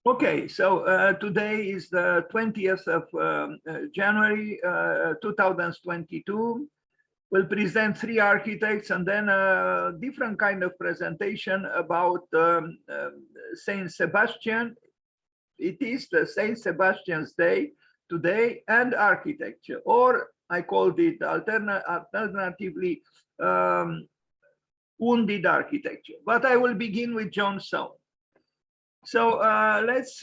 Okay, so today is the 20th of January 2022. We'll present three architects and then a different kind of presentation about Saint Sebastian. It is the Saint Sebastian's Day today and architecture, or I called it alternatively wounded architecture. But I will begin with John Soane. So let's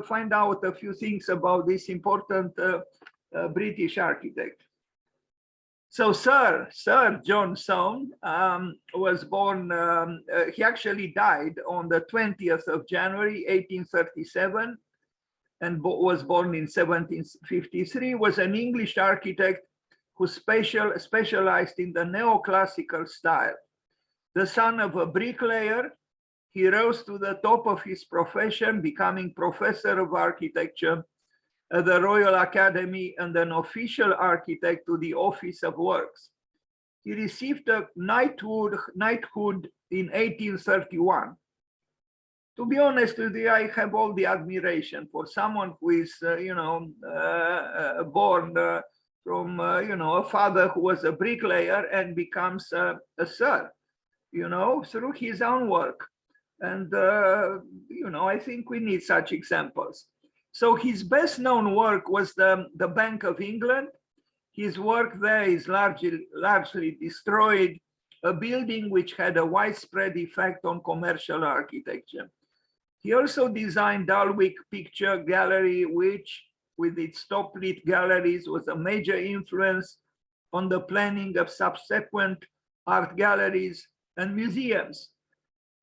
find out a few things about this important British architect. So Sir John Soane was born, he actually died on the 20th of January, 1837, and was born in 1753, was an English architect who specialized in the neoclassical style. The son of a bricklayer, he rose to the top of his profession, becoming professor of architecture at the Royal Academy and an official architect to the Office of Works. He received a knighthood in 1831. To be honest with you, I have all the admiration for someone who is, born from, a father who was a bricklayer and becomes a sir, through his own work. And, I think we need such examples. So his best known work was the Bank of England. His work there is largely destroyed, a building which had a widespread effect on commercial architecture. He also designed Dalwick Picture Gallery, which with its top-lit galleries was a major influence on the planning of subsequent art galleries and museums.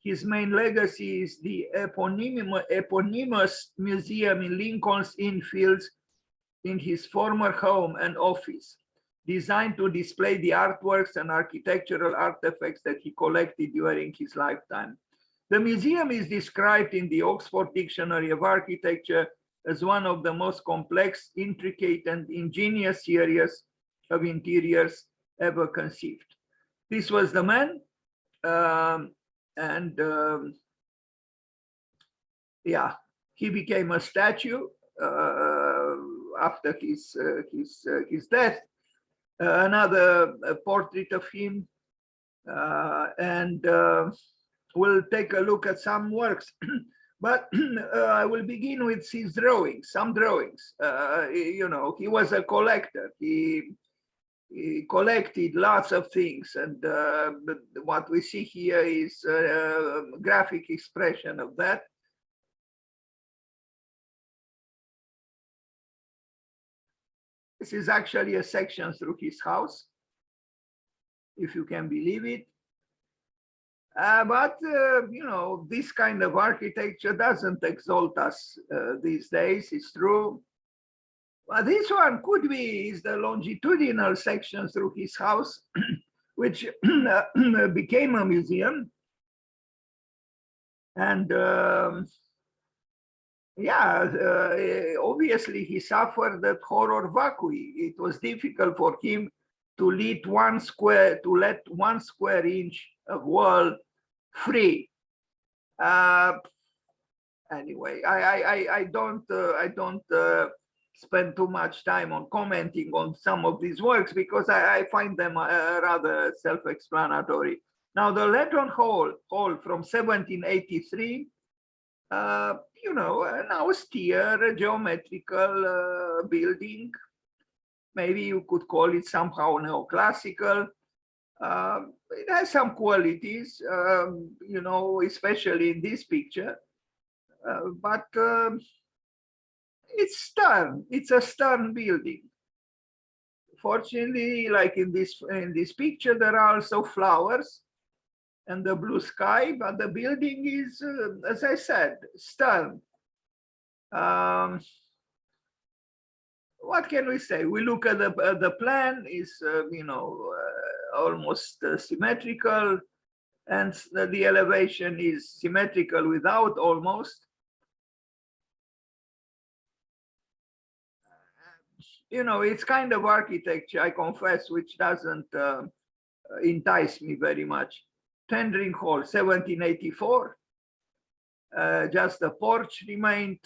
His main legacy is the eponymous museum in Lincoln's Inn Fields in his former home and office, designed to display the artworks and architectural artifacts that he collected during his lifetime. The museum is described in the Oxford Dictionary of Architecture as one of the most complex, intricate, and ingenious series of interiors ever conceived. This was the man. He became a statue after his death. Another portrait of him, and we'll take a look at some works. But I will begin with his drawings, some drawings. He was a collector. He collected lots of things, and what we see here is a graphic expression of that. This is actually a section through his house, if you can believe it. But this kind of architecture doesn't exalt us these days, it's true. But this one could be is the longitudinal section through his house, which became a museum. And obviously he suffered that horror vacui. It was difficult for him to let 1 square inch of wall free. Anyway, I don't spend too much time on commenting on some of these works because I find them rather self-explanatory. Now, the Lantern Hall from 1783, an austere geometrical building. Maybe you could call it somehow neoclassical. It has some qualities, especially in this picture, but it's stern. It's a stern building. Fortunately, like in this picture, there are also flowers and the blue sky, but the building is, as I said, stern. What can we say? We look at the plan is, almost symmetrical, and the elevation is symmetrical without almost. It's kind of architecture, I confess, which doesn't entice me very much. Tendring Hall, 1784. Just the porch remained.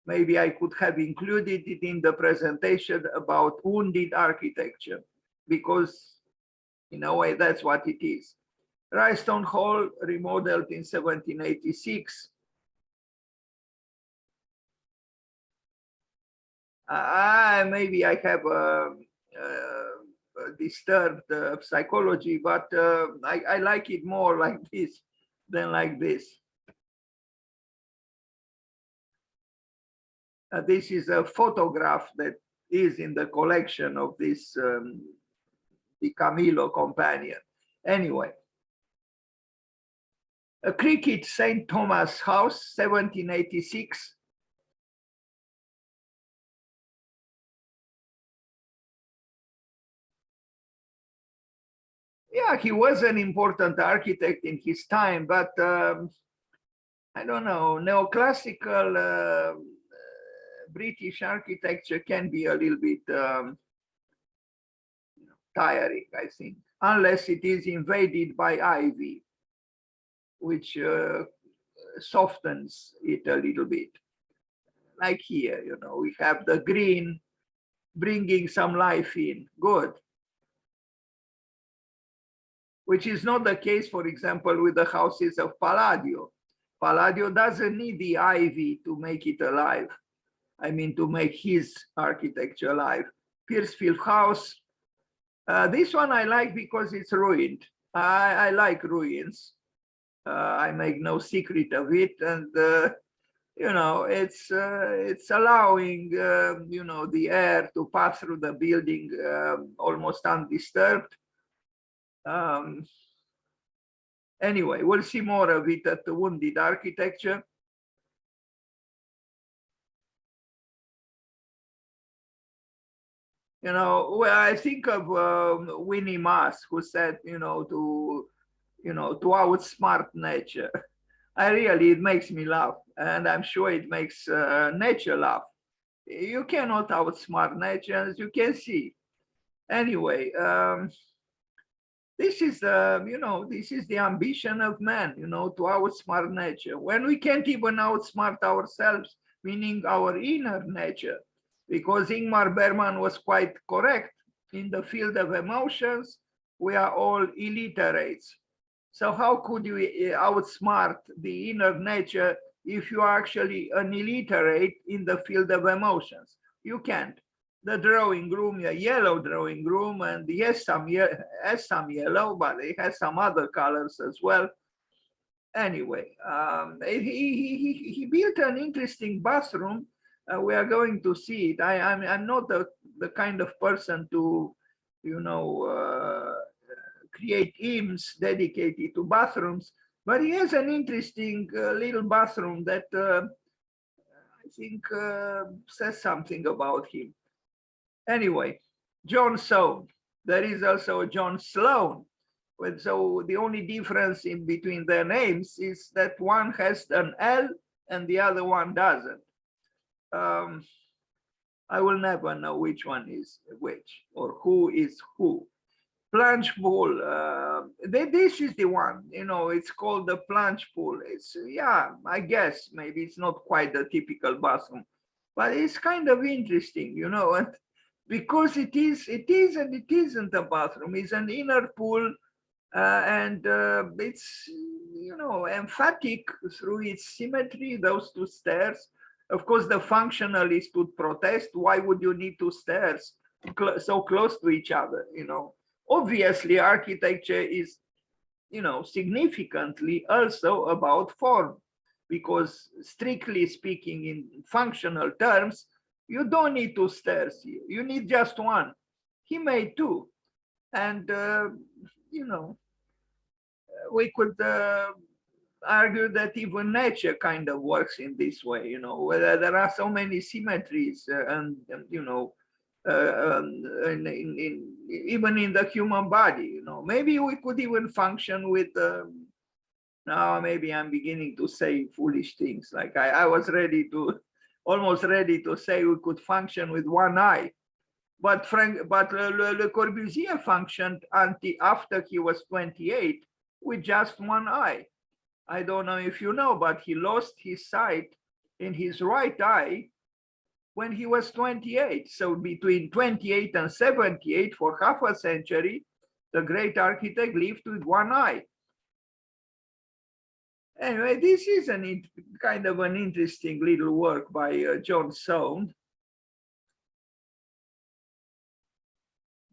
Maybe I could have included it in the presentation about wounded architecture, because in a way that's what it is. Rystone Hall, remodeled in 1786. Maybe I have a disturbed psychology, but I like it more like this than like this. This is a photograph that is in the collection of this the Camillo companion. Anyway, a cricket St. Thomas House, 1786. Yeah, he was an important architect in his time, but I don't know, neoclassical British architecture can be a little bit tiring, I think, unless it is invaded by ivy, which softens it a little bit. Like here, you know, we have the green bringing some life in, good. Which is not the case, for example, with the houses of Palladio. Palladio doesn't need the ivy to make it alive. I mean, to make his architecture alive. Piercefield House. This one I like because it's ruined. I like ruins. I make no secret of it, and you know, it's allowing you know, the air to pass through the building almost undisturbed. Anyway, we'll see more of it at the wounded architecture. You know, well, I think of Winnie Maas, who said, you know, to outsmart nature. It makes me laugh, and I'm sure it makes nature laugh. You cannot outsmart nature, as you can see. Anyway, this is you know, this is the ambition of man, you know, to outsmart nature. When we can't even outsmart ourselves, meaning our inner nature, because Ingmar Bergman was quite correct. In the field of emotions, we are all illiterates. So how could you outsmart the inner nature if you are actually an illiterate in the field of emotions? You can't. The drawing room, a yellow drawing room, and yes, some yellow, but it has some other colors as well. Anyway, he built an interesting bathroom. We are going to see it. I'm not the kind of person to, you know, create hymns dedicated to bathrooms, but he has an interesting little bathroom that I think says something about him. Anyway, John Soane. There is also a John Sloane. So the only difference in between their names is that one has an L and the other one doesn't. I will never know which one is which or who is who. Plunge pool. This is the one, you know, it's called the plunge pool. It's, yeah, I guess maybe it's not quite the typical bathroom, but it's kind of interesting, you know, and because it is and it isn't a bathroom. It's an inner pool, and it's, you know, emphatic through its symmetry, those two stairs. Of course, the functionalists would protest. Why would you need two stairs so close to each other, you know? Obviously, architecture is, you know, significantly also about form, because strictly speaking, in functional terms, you don't need two stairs here. You need just one. He made two. And, you know, we could argue that even nature kind of works in this way, you know, where there are so many symmetries and, you know, even in the human body, you know, maybe we could even function with, now maybe I'm beginning to say foolish things. Like I was almost ready to say we could function with one eye. But Le Corbusier functioned after he was 28 with just one eye. I don't know if you know, but he lost his sight in his right eye when he was 28. So between 28 and 78, for half a century, the great architect lived with one eye. Anyway, this is kind of an interesting little work by John Soane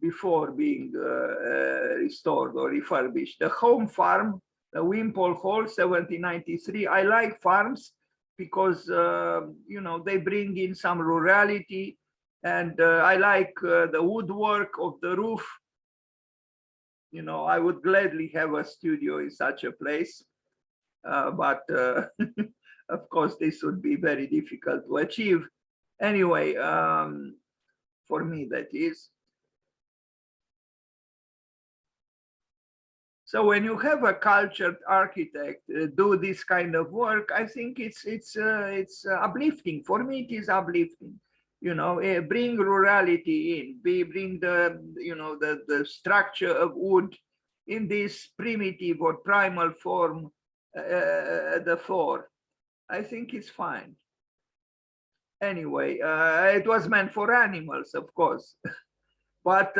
before being restored or refurbished. The home farm, the Wimpole Hall, 1793. I like farms because, you know, they bring in some rurality, and I like the woodwork of the roof. You know, I would gladly have a studio in such a place, but of course, this would be very difficult to achieve. Anyway, for me, that is. So when you have a cultured architect do this kind of work, I think it's uplifting. For me, it is uplifting. You know, bring rurality in, bring the, you know, the structure of wood in this primitive or primal form, the fore. I think it's fine. Anyway, it was meant for animals, of course, but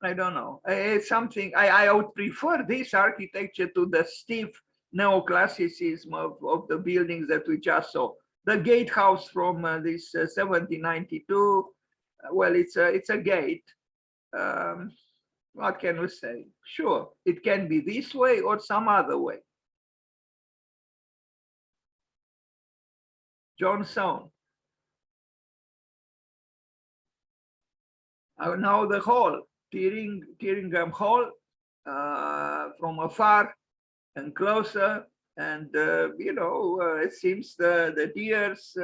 I don't know. It's something I would prefer this architecture to the stiff neoclassicism of the buildings that we just saw. The gatehouse from this 1792. Well, it's a gate. What can we say? Sure, it can be this way or some other way. John Soane. Now the hall, Tyringham Hall, from afar and closer, and you know, it seems the deers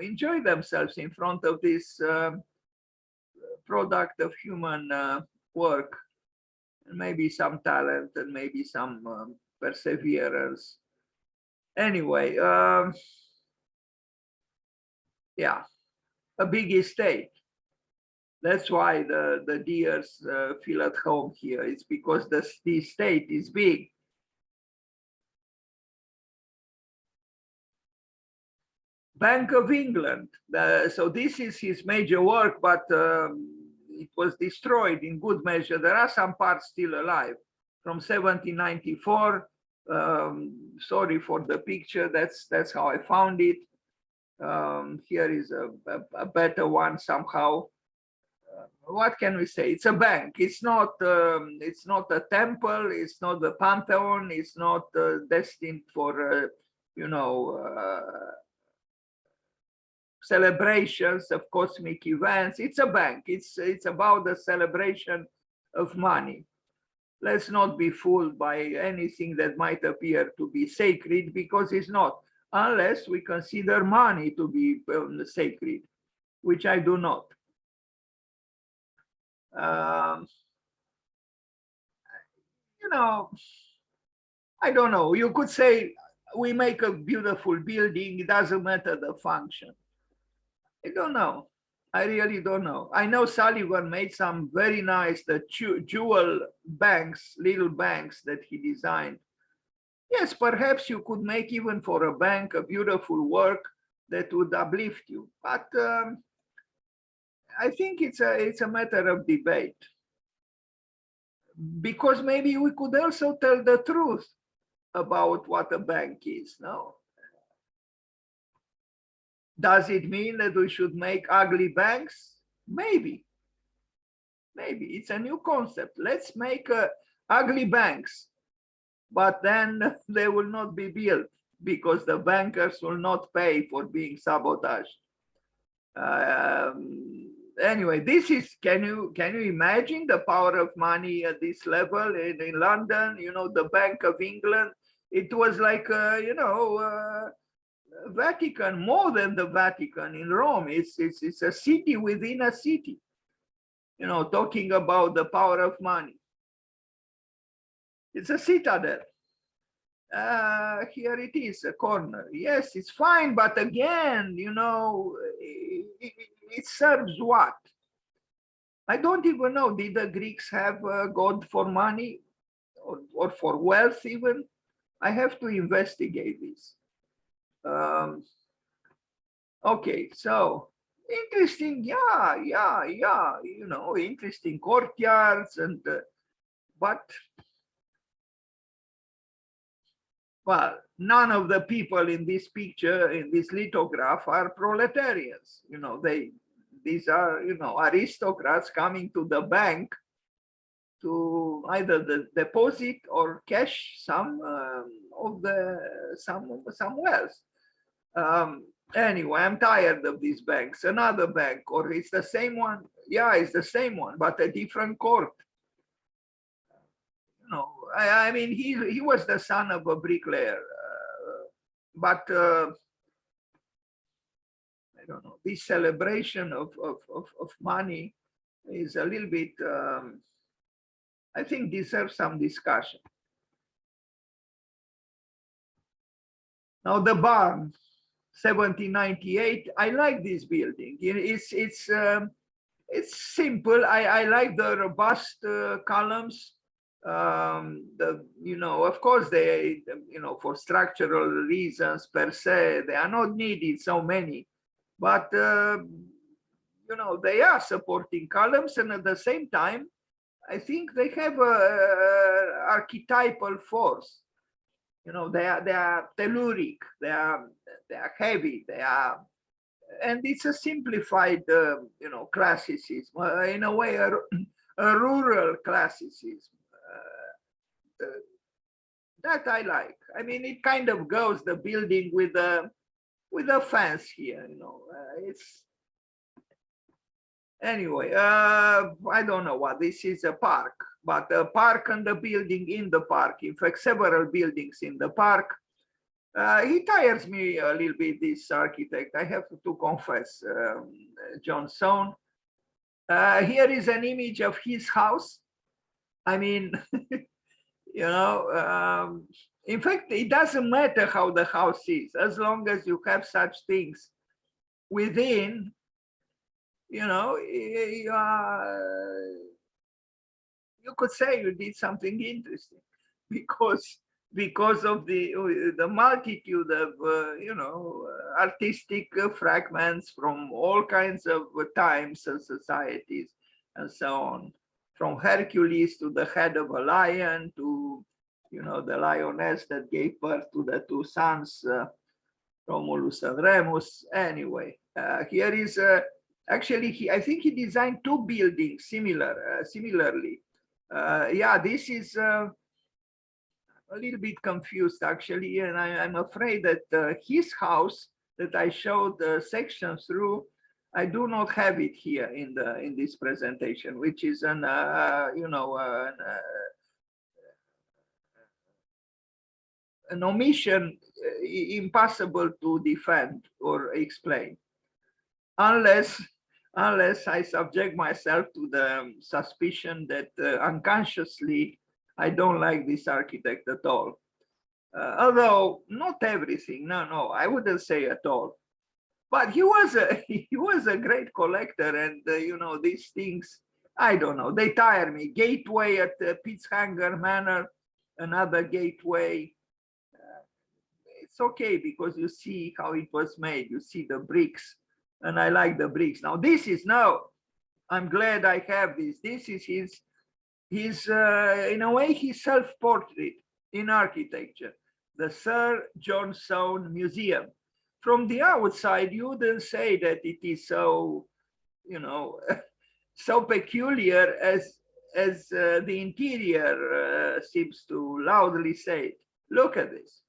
enjoy themselves in front of this product of human work, and maybe some talent and maybe some perseverance. Anyway, yeah, a big estate. That's why the deers feel at home here. It's because the estate is big. Bank of England. So this is his major work, but it was destroyed in good measure. There are some parts still alive from 1794. Sorry for the picture. That's how I found it. Here is a better one somehow. What can we say? It's a bank. It's not a temple. It's not the Pantheon. It's not destined for you know, celebrations of cosmic events. It's a bank. It's about the celebration of money. Let's not be fooled by anything that might appear to be sacred, because it's not, unless we consider money to be sacred, which I do not. You know, I don't know. You could say we make a beautiful building. It doesn't matter the function. I don't know. I really don't know. I know Sullivan made some very nice jewel banks, little banks that he designed. Yes, perhaps you could make even for a bank a beautiful work that would uplift you. But I think it's a matter of debate, because maybe we could also tell the truth about what a bank is. No, does it mean that we should make ugly banks? Maybe it's a new concept. Let's make ugly banks, but then they will not be built because the bankers will not pay for being sabotaged. Anyway, this is, can you imagine the power of money at this level in London? You know, the Bank of England, it was like, you know, Vatican, more than the Vatican in Rome. It's a city within a city, you know, talking about the power of money. It's a citadel. Here it is, a corner. Yes, it's fine, but again, you know, it serves what? I don't even know. Did the Greeks have a god for money? or for wealth even. I have to investigate this. Okay, so interesting, yeah, you know, interesting courtyards and but well, none of the people in this picture, in this lithograph, are proletarians. You know, these are, you know, aristocrats coming to the bank to either the deposit or cash some of the some wealth. Anyway, I'm tired of these banks. Another bank, or it's the same one. Yeah, it's the same one, but a different court. You know, I mean, he was the son of a bricklayer, but I don't know. This celebration of money is a little bit. I think deserves some discussion. Now the barn, 1798. I like this building. It's simple. I like the robust columns. You know, of course, they, you know, for structural reasons per se, they are not needed so many, but you know, they are supporting columns, and at the same time, I think they have a archetypal force. You know, they are telluric, they are heavy, they are, and it's a simplified, you know, classicism, in a way, a rural classicism. That I like. I mean, it kind of goes the building with a fence here. You know, it's anyway. I don't know what this is, a park, but a park and a building in the park. In fact, several buildings in the park. He tires me a little bit, this architect, I have to confess, John Soane. Here is an image of his house. I mean, you know, in fact, it doesn't matter how the house is, as long as you have such things within, you know, you could say you did something interesting, because of the multitude of you know, artistic fragments from all kinds of times and societies and so on, from Hercules to the head of a lion to, you know, the lioness that gave birth to the two sons, Romulus and Remus. Anyway, here is actually, I think he designed two buildings similarly. Yeah, this is a little bit confused actually, and I'm afraid that his house that I showed the section through, I do not have it here in this presentation, which is an you know, an omission impossible to defend or explain, unless I subject myself to the suspicion that unconsciously I don't like this architect at all. Although not everything, no, I wouldn't say at all. But he was a great collector, and you know, these things, I don't know, they tire me. Gateway at Pitzhanger Manor, another gateway. It's okay because you see how it was made. You see the bricks, and I like the bricks. Now this is I'm glad I have this. This is his in a way, his self-portrait in architecture, the Sir John Soane Museum. From the outside, you wouldn't say that it is so, you know, so peculiar as the interior seems to loudly say. Look at this.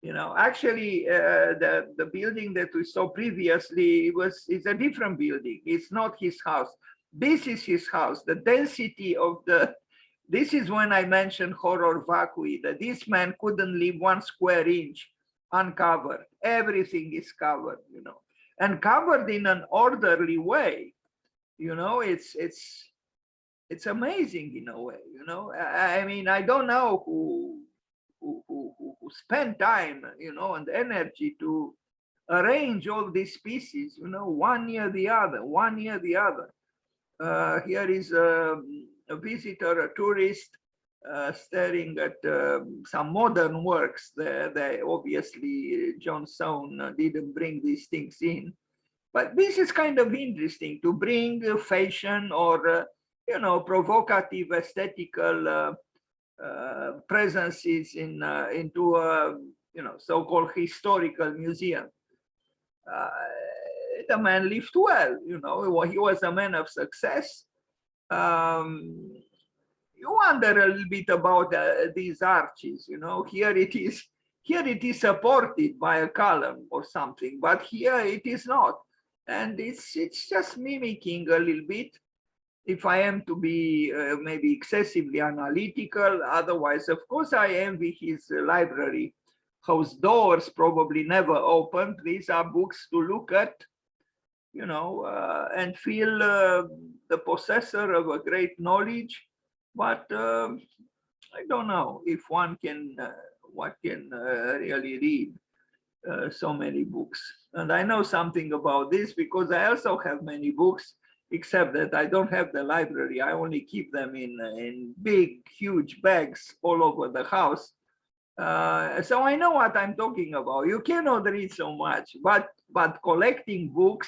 You know, actually, the building that we saw previously is a different building. It's not his house. This is his house. The density of this is when I mentioned horror vacui, that this man couldn't leave 1 square inch uncovered. Everything is covered, you know, and covered in an orderly way. You know, it's amazing in a way. You know, I mean, I don't know who spend time, you know, and energy to arrange all these pieces, you know, one near the other, one near the other. Here is a visitor, a tourist, staring at some modern works. They obviously, John Soane didn't bring these things in. But this is kind of interesting to bring fashion or, provocative aesthetical presences into a, so-called historical museum. The man lived well, he was a man of success. You wonder a little bit about these arches, here it is supported by a column or something, but here it is not. And it's just mimicking a little bit, if I am to be maybe excessively analytical. Otherwise, of course, I envy his library, whose doors probably never opened. These are books to look at, and feel the possessor of a great knowledge. But I don't know if one can really read so many books. And I know something about this because I also have many books, except that I don't have the library. I only keep them in big, huge bags all over the house. So I know what I'm talking about. You cannot read so much, but collecting books,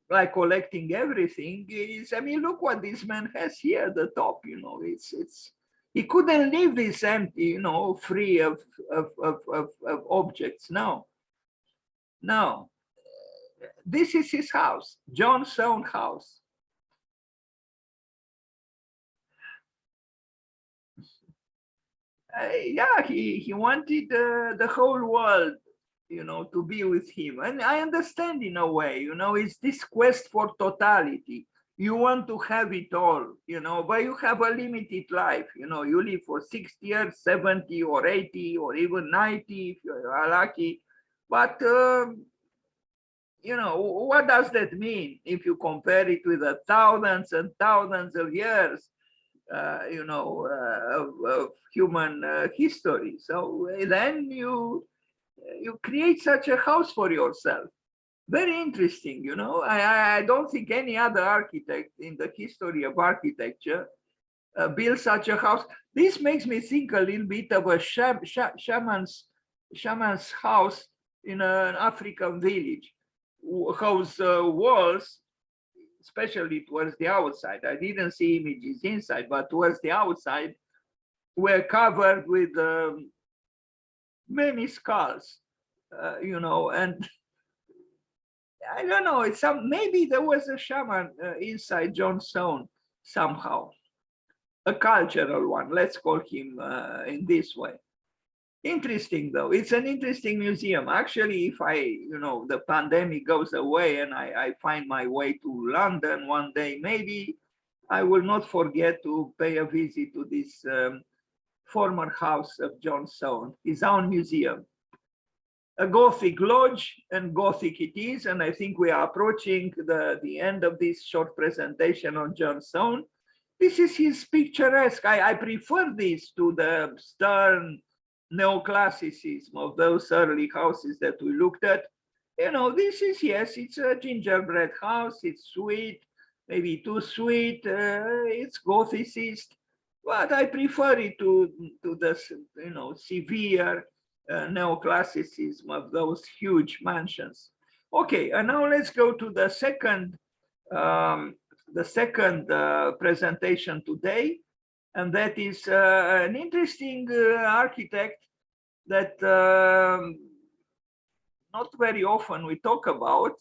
like collecting everything, is, I mean, look what this man has here at the top, it's he couldn't leave this empty, free of objects. No. This is his house, John Soane house. Yeah, he wanted the whole world, to be with him. And I understand in a way, it's this quest for totality. You want to have it all, but you have a limited life. You live for 60 years, 70 or 80 or even 90 if you are lucky. But, what does that mean if you compare it with the thousands and thousands of years, of human history? So then you create such a house for yourself. Very interesting, I don't think any other architect in the history of architecture built such a house. This makes me think a little bit of a shaman's house in an African village, whose walls, especially towards the outside, I didn't see images inside, but towards the outside, were covered with many skulls, and I don't know, maybe there was a shaman inside John Soane somehow, a cultural one, let's call him in this way. Interesting, though. It's an interesting museum. Actually, if the pandemic goes away and I find my way to London one day, maybe I will not forget to pay a visit to this former house of John Soane, his own museum. A Gothic lodge, and Gothic it is. And I think we are approaching the end of this short presentation on John Soane. This is his picturesque. I prefer this to the stern neoclassicism of those early houses that we looked at. This is, yes, it's a gingerbread house. It's sweet, maybe too sweet. It's Gothicist, but I prefer it to the, severe neoclassicism of those huge mansions. Okay, and now let's go to the second presentation today, and that is an interesting architect that not very often we talk about,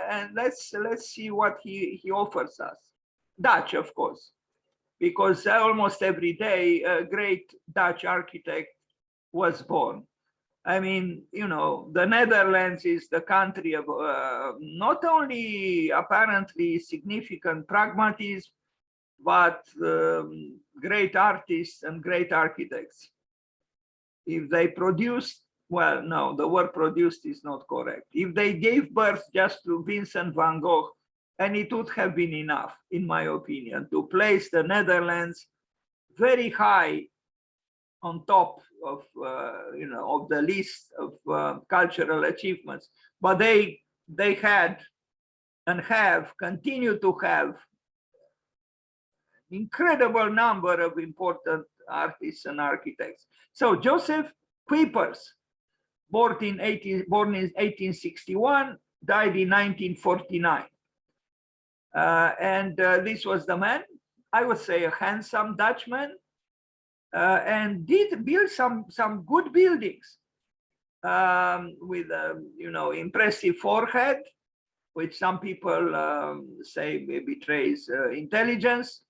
and let's see what he offers us. Dutch, of course, because almost every day a great Dutch architect was born. I mean, the Netherlands is the country of not only apparently significant pragmatism, but great artists and great architects. If they produced, well, no, the word produced is not correct. If they gave birth just to Vincent van Gogh, and it would have been enough, in my opinion, to place the Netherlands very high on top of of the list of cultural achievements. But they had and have continued to have incredible number of important artists and architects. So Joseph Kuipers, born in 1861, died in 1949. This was the man, I would say a handsome Dutchman, and did build some good buildings with a impressive forehead, which some people say betrays intelligence.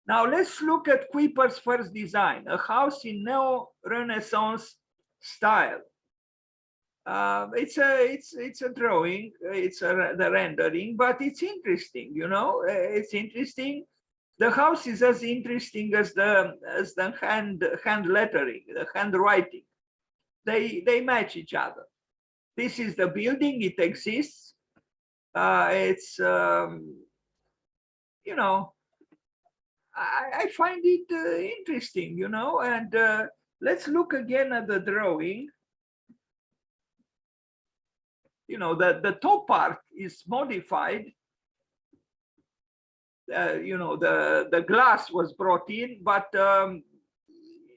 Now let's look at Kuiper's first design, a house in neo-Renaissance style. It's a drawing, it's the rendering, but it's interesting, it's interesting. The house is as interesting as the hand lettering, the handwriting. They match each other. This is the building, it exists. It's I find it interesting, and let's look again at the drawing. The top part is modified. The glass was brought in, but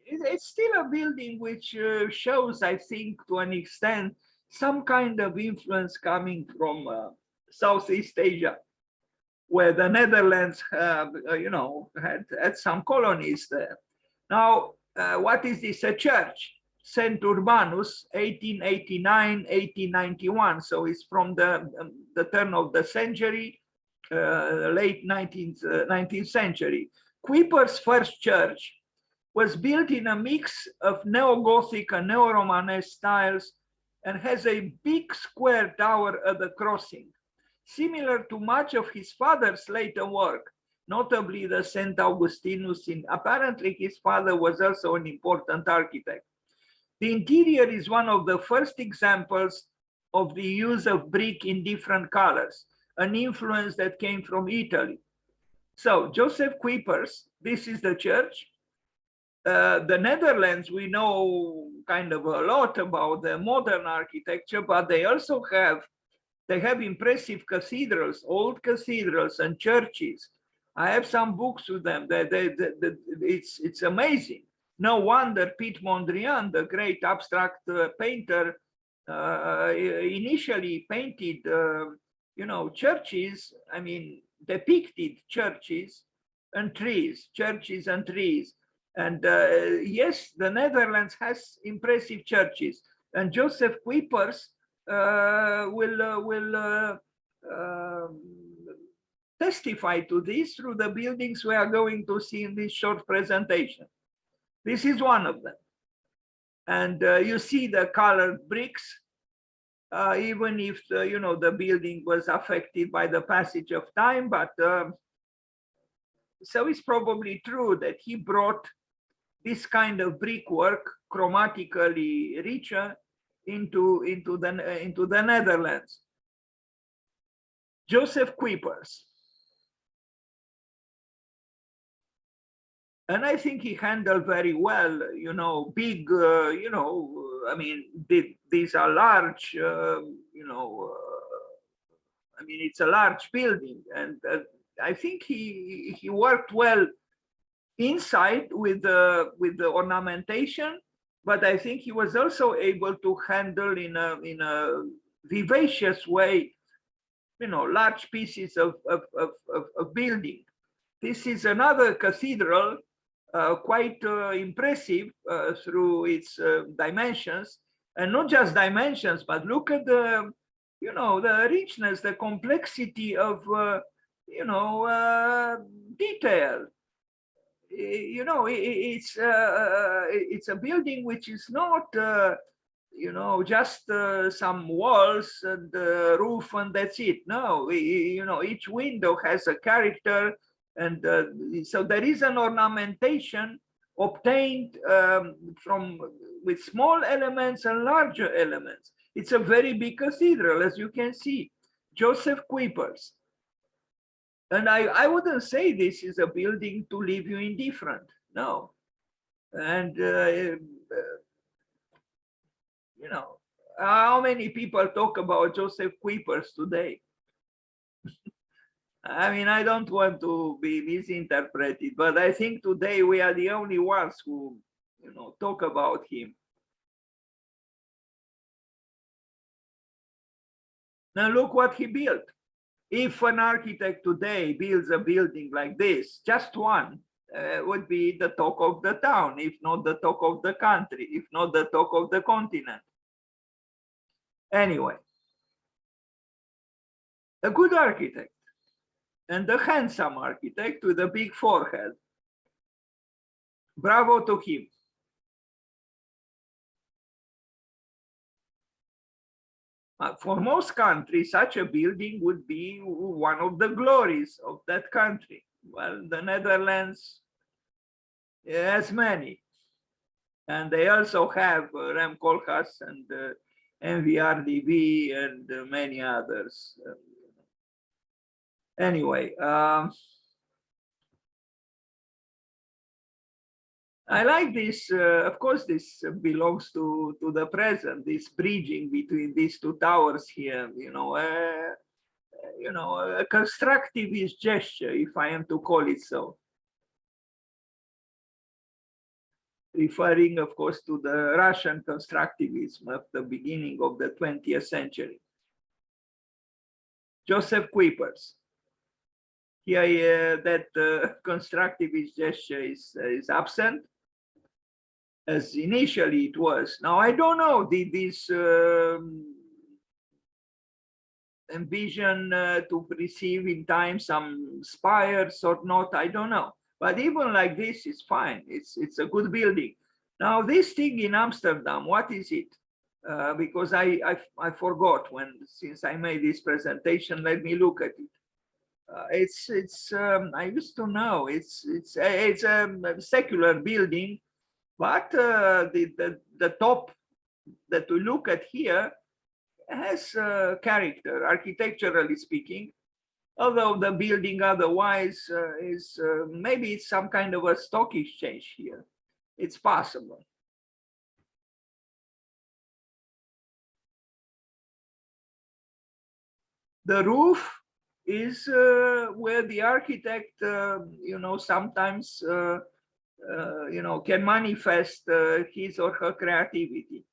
it's still a building which shows, I think, to an extent, some kind of influence coming from Southeast Asia, where the Netherlands have, had some colonies there. Now, what is this? A church, Saint Urbanus, 1889, 1891. So it's from the turn of the century, late 19th century. Kuiper's first church was built in a mix of neo-Gothic and neo-Romanesque styles and has a big square tower at the crossing, similar to much of his father's later work, notably the St. Augustinus. Apparently, his father was also an important architect. The interior is one of the first examples of the use of brick in different colors, an influence that came from Italy. So Joseph Kuipers, this is the church. The Netherlands, we know kind of a lot about the modern architecture, but they also have impressive cathedrals, old cathedrals and churches. I have some books with them. It's amazing. No wonder Piet Mondrian, the great abstract painter, initially painted, churches. I mean, depicted churches and trees, churches and trees. And yes, the Netherlands has impressive churches. And Joseph Kuipers will testify to this through the buildings we are going to see in this short presentation. This is one of them. And you see the colored bricks, even if the building was affected by the passage of time, but so it's probably true that he brought this kind of brickwork, chromatically richer, into the Netherlands. Joseph Kuipers. And I think he handled very well, big, I mean, these are large, I mean, it's a large building. And I think he worked well inside with the ornamentation, but I think he was also able to handle in a vivacious way, large pieces of building. This is another cathedral, quite impressive through its dimensions, and not just dimensions, but look at the, the richness, the complexity of, detail. It's a building which is not, just some walls and roof and that's it. No, each window has a character. And so there is an ornamentation obtained with small elements and larger elements. It's a very big cathedral, as you can see. Joseph Kuipers. And I wouldn't say this is a building to leave you indifferent. No. And, how many people talk about Joseph Kuipers today? I mean, I don't want to be misinterpreted, but I think today we are the only ones who, talk about him. Now look what he built. If an architect today builds a building like this, just one, would be the talk of the town, if not the talk of the country, if not the talk of the continent. Anyway, a good architect and a handsome architect with a big forehead. Bravo to him. For most countries, such a building would be one of the glories of that country. Well, the Netherlands has many. And they also have Rem Koolhaas and NVRDV and many others. Anyway, I like this. Of course, this belongs to the present. This bridging between these two towers here. A constructivist gesture, if I am to call it so. Referring, of course, to the Russian constructivism of the beginning of the 20th century. Joseph Kuipers. Here, that constructivist gesture is absent, as initially it was. Now, I don't know, did this envision to receive in time some spires or not? I don't know. But even like this is fine. It's a good building. Now, this thing in Amsterdam, what is it? Because I forgot since I made this presentation. Let me look at it. I used to know it's a secular building, but the top that we look at here has character, architecturally speaking. Although the building otherwise is maybe it's some kind of a stock exchange here. It's possible. The roof is where the architect, sometimes, can manifest his or her creativity.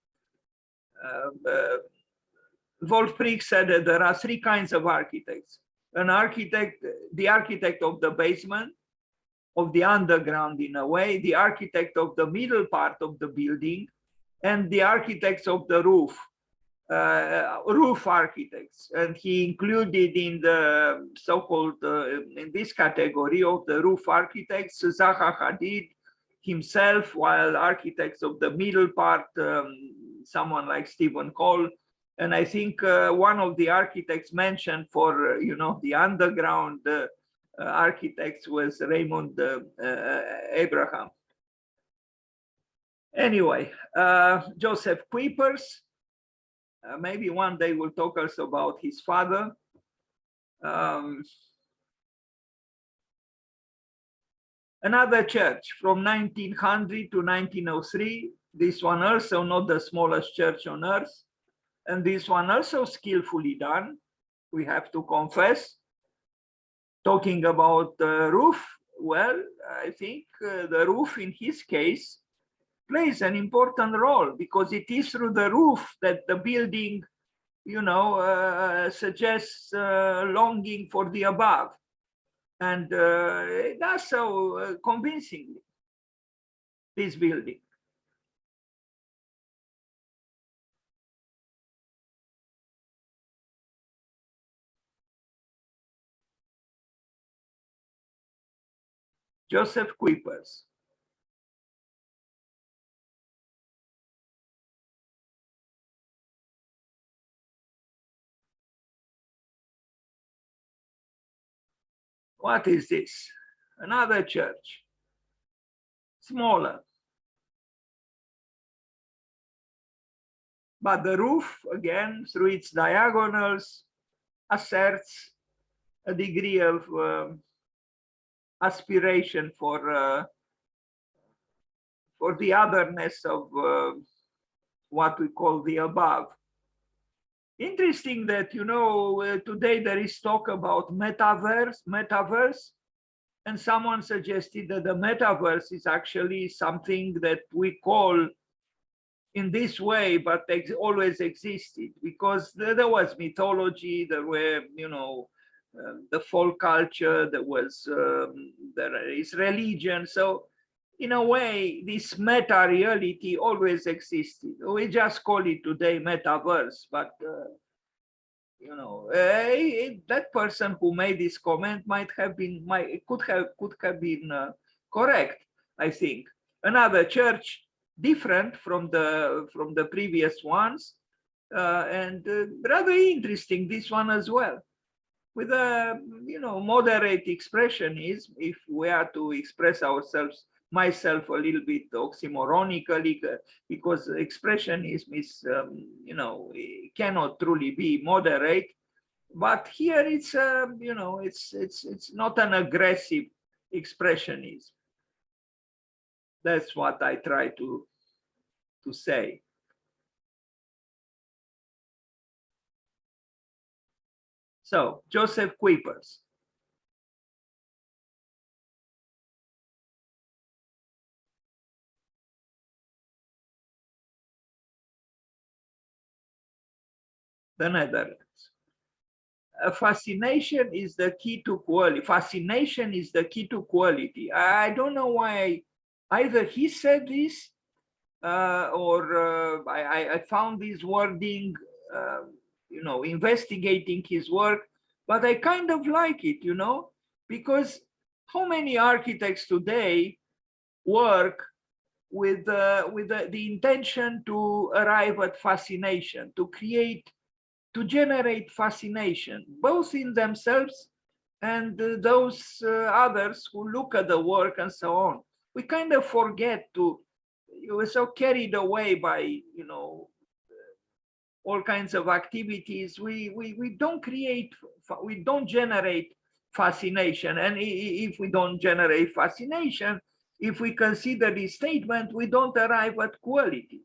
Wolf Prick said that there are three kinds of architects. An architect, the architect of the basement, of the underground in a way, the architect of the middle part of the building, and the architects of the roof. Roof architects, and he included in the so-called in this category of the roof architects Zaha Hadid himself, while architects of the middle part, someone like Stephen Cole, and I think one of the architects mentioned for the underground architects was Raymond Abraham. Anyway, Joseph Kuipers. Maybe one day we'll talk also about his father. Another church from 1900 to 1903. This one also not the smallest church on earth. And this one also skillfully done, we have to confess. Talking about the roof, well, I think the roof in his case plays an important role, because it is through the roof that the building, suggests longing for the above, and it does so convincingly. This building. Joseph Kuipers. What is this? Another church, smaller. But the roof, again, through its diagonals, asserts a degree of aspiration for the otherness of what we call the above. Interesting that, you know, today there is talk about metaverse, and someone suggested that the metaverse is actually something that we call in this way, but always existed, because there was mythology, there were, you know, the folk culture, there is religion. So in a way, this meta reality always existed. We just call it today metaverse, but you know, that person who made this comment could have been correct, I think. Another church different from the previous ones, and rather interesting, this one as well, with a, you know, moderate expressionism, if we are to express ourselves, myself a little bit oxymoronically, because expressionism is, you know, cannot truly be moderate. But here it's, you know, it's not an aggressive expressionism. That's what I try to say. So Joseph Kuipers. The Netherlands. Fascination is the key to quality. Fascination is the key to quality. I don't know why either he said this or I found this wording, you know, investigating his work, but I kind of like it, you know, because how many architects today work with the intention to arrive at fascination, to create, to generate fascination, both in themselves and those others who look at the work and so on. We kind of forget to, we're so carried away by, you know, all kinds of activities. We don't create, we don't generate fascination. And if we don't generate fascination, if we consider this statement, we don't arrive at quality.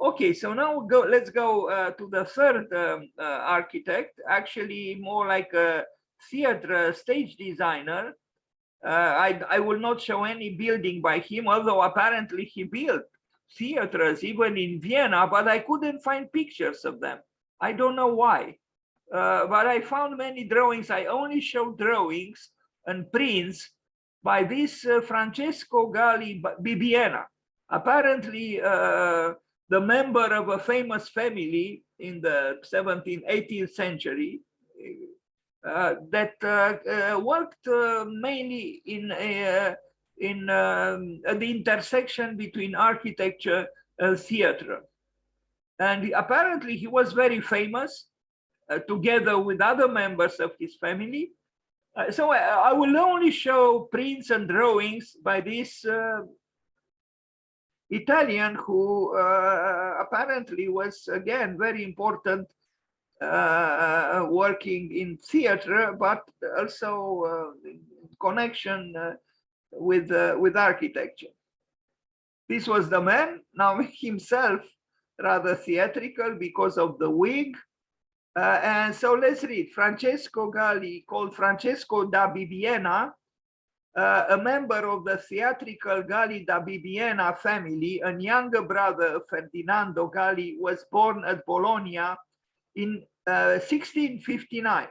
Okay, so now let's go to the third architect, actually more like a theater stage designer. I will not show any building by him, although apparently he built theaters even in Vienna, but I couldn't find pictures of them. I don't know why, but I found many drawings. I only show drawings and prints by this Francesco Galli Bibbiena, apparently the member of a famous family in the 17th, 18th century, that worked mainly in the intersection between architecture and theater. And apparently he was very famous, together with other members of his family. So I will only show prints and drawings by this Italian who apparently was, again, very important, working in theater, but also in connection with architecture. This was the man, now himself rather theatrical because of the wig. And so let's read. Francesco Galli, called Francesco da Bibbiena, a member of the theatrical Galli da Bibbiena family and younger brother of Ferdinando Galli, was born at Bologna in 1659.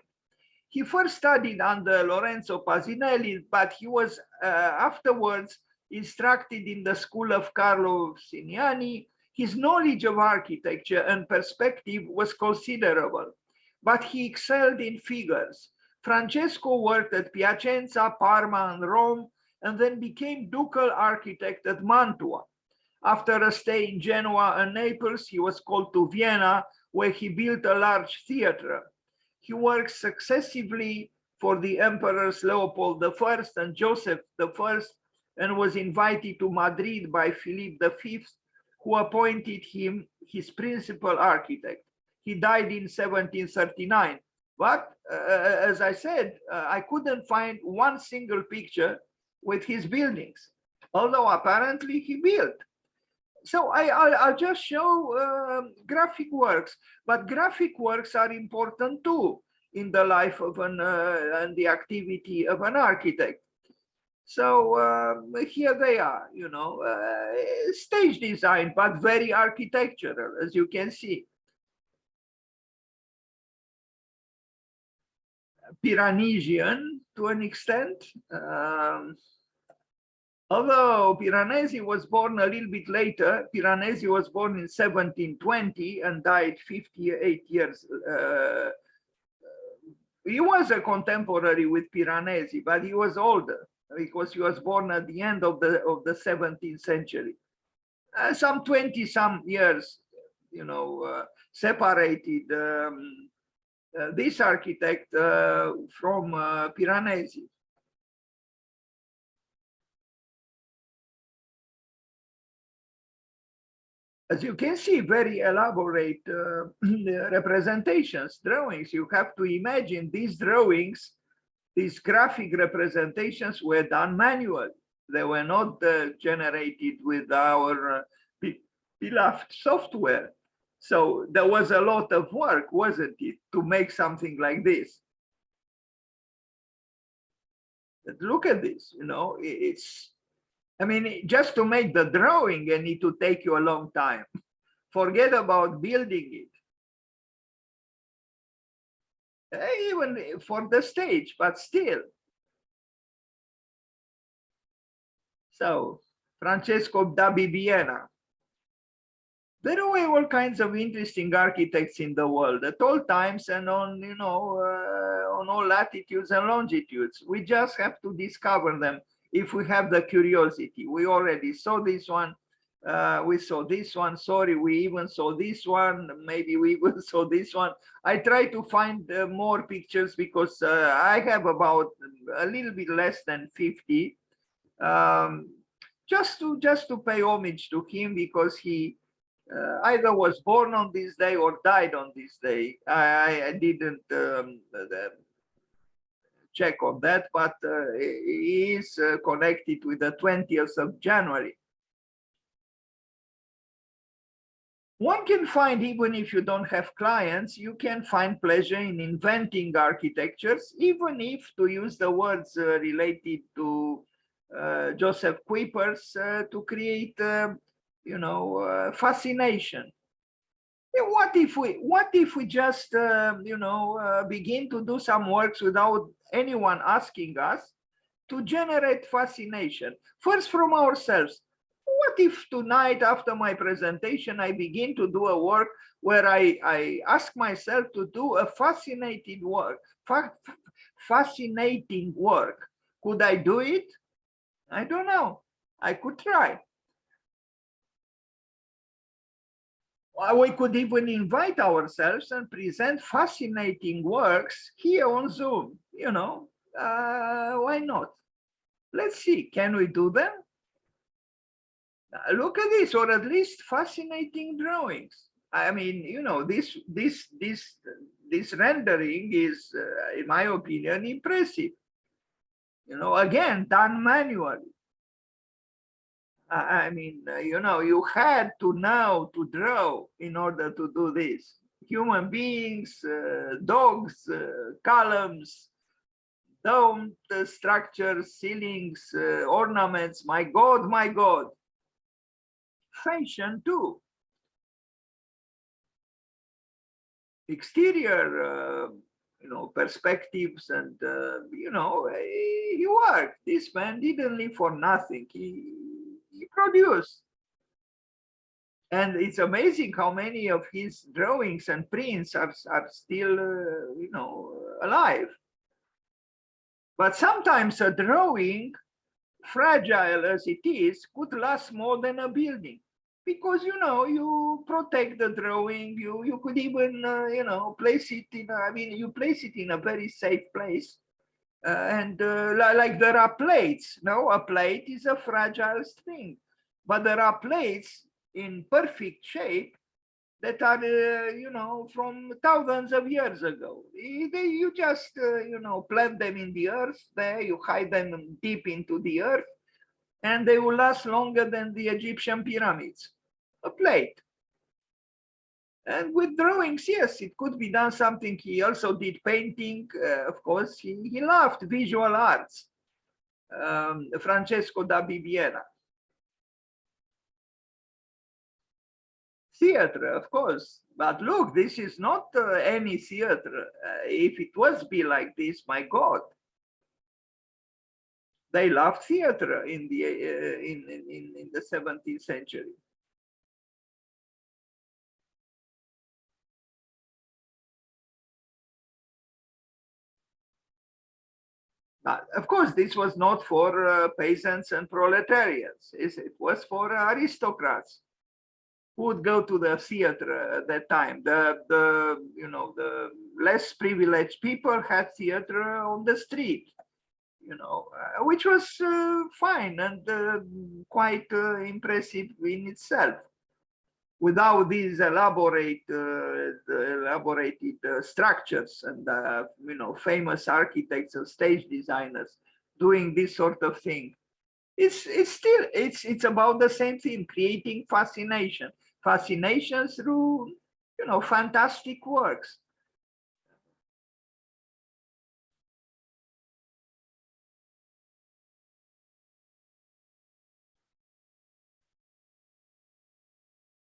He first studied under Lorenzo Pasinelli, but he was afterwards instructed in the school of Carlo Signani. His knowledge of architecture and perspective was considerable, but he excelled in figures. Francesco worked at Piacenza, Parma, and Rome, and then became ducal architect at Mantua. After a stay in Genoa and Naples, he was called to Vienna, where he built a large theater. He worked successively for the emperors Leopold I and Joseph I, and was invited to Madrid by Philip V, who appointed him his principal architect. He died in 1739. But as I said, I couldn't find one single picture with his buildings, although apparently he built. So I'll just show graphic works, but graphic works are important too in the life of an and the activity of an architect. So here they are, you know, stage design, but very architectural, as you can see. Piranesian to an extent. Although Piranesi was born a little bit later, Piranesi was born in 1720 and died 58 years. He was a contemporary with Piranesi, but he was older because he was born at the end of the 17th century. Some 20 some years, you know, separated this architect from Piranesi. As you can see, very elaborate representations, drawings. You have to imagine these drawings, these graphic representations were done manually. They were not generated with our beloved software. So there was a lot of work, wasn't it, to make something like this? But look at this, you know, it's, I mean, just to make the drawing, it need to take you a long time. Forget about building it, even for the stage, but still. So, Francesco da Bibbiena. There were all kinds of interesting architects in the world at all times and on, you know, on all latitudes and longitudes. We just have to discover them if we have the curiosity. We already saw this one. We saw this one. Sorry, we even saw this one. Maybe we even saw this one. I try to find more pictures because I have about a little bit less than 50. Just to pay homage to him because he either was born on this day or died on this day. I didn't check on that, but he is connected with the 20th of January. One can find, even if you don't have clients, you can find pleasure in inventing architectures, even if, to use the words related to Joseph Kuipers, to create you know, fascination. What if we just, you know, begin to do some works without anyone asking us to generate fascination, first from ourselves? What if tonight after my presentation, I begin to do a work where I ask myself to do a fascinating work, fascinating work? Could I do it? I don't know. I could try. We could even invite ourselves and present fascinating works here on Zoom, you know, why not? Let's see, can we do them? Look at this, or at least fascinating drawings. I mean, you know, this rendering is, in my opinion, impressive. You know, again, done manually. I mean, you know, you had to know to draw in order to do this. Human beings, dogs, columns, domed structures, ceilings, ornaments. My God, my God. Fashion too. Exterior, you know, perspectives and, you know, he worked. This man didn't live for nothing. He produced. And it's amazing how many of his drawings and prints are still, you know, alive. But sometimes a drawing, fragile as it is, could last more than a building. Because, you know, you protect the drawing, you could even, you know, place it in, I mean, you place it in a very safe place. And like there are plates, no, a plate is a fragile thing, but there are plates in perfect shape that are, you know, from thousands of years ago. You just, you know, plant them in the earth there, you hide them deep into the earth, and they will last longer than the Egyptian pyramids. a plate. And with drawings, yes, it could be done something. He also did painting. Of course, he loved visual arts. Francesco da Bibiera. Theater, of course. But look, this is not any theater. If it was be like this, my God. They loved theater in the 17th century. But of course, this was not for peasants and proletarians. It was for aristocrats who would go to the theater at that time. The less privileged people had theater on the street, which was fine and quite impressive in itself. Without these elaborated structures and famous architects and stage designers doing this sort of thing, it's about the same thing: creating fascination through fantastic works.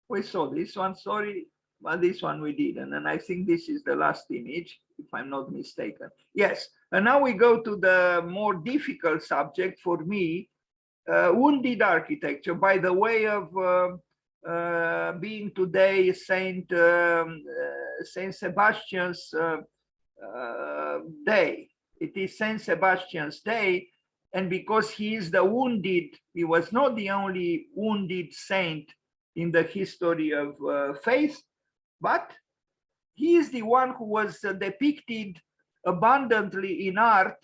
We saw this one, sorry, but this one we didn't. And I think this is the last image, if I'm not mistaken. Yes, and now we go to the more difficult subject for me, wounded architecture, by the way of being today Saint Sebastian's day. It is Saint Sebastian's day, and because he is the wounded, he was not the only wounded saint in the history of faith, but he is the one who was depicted abundantly in art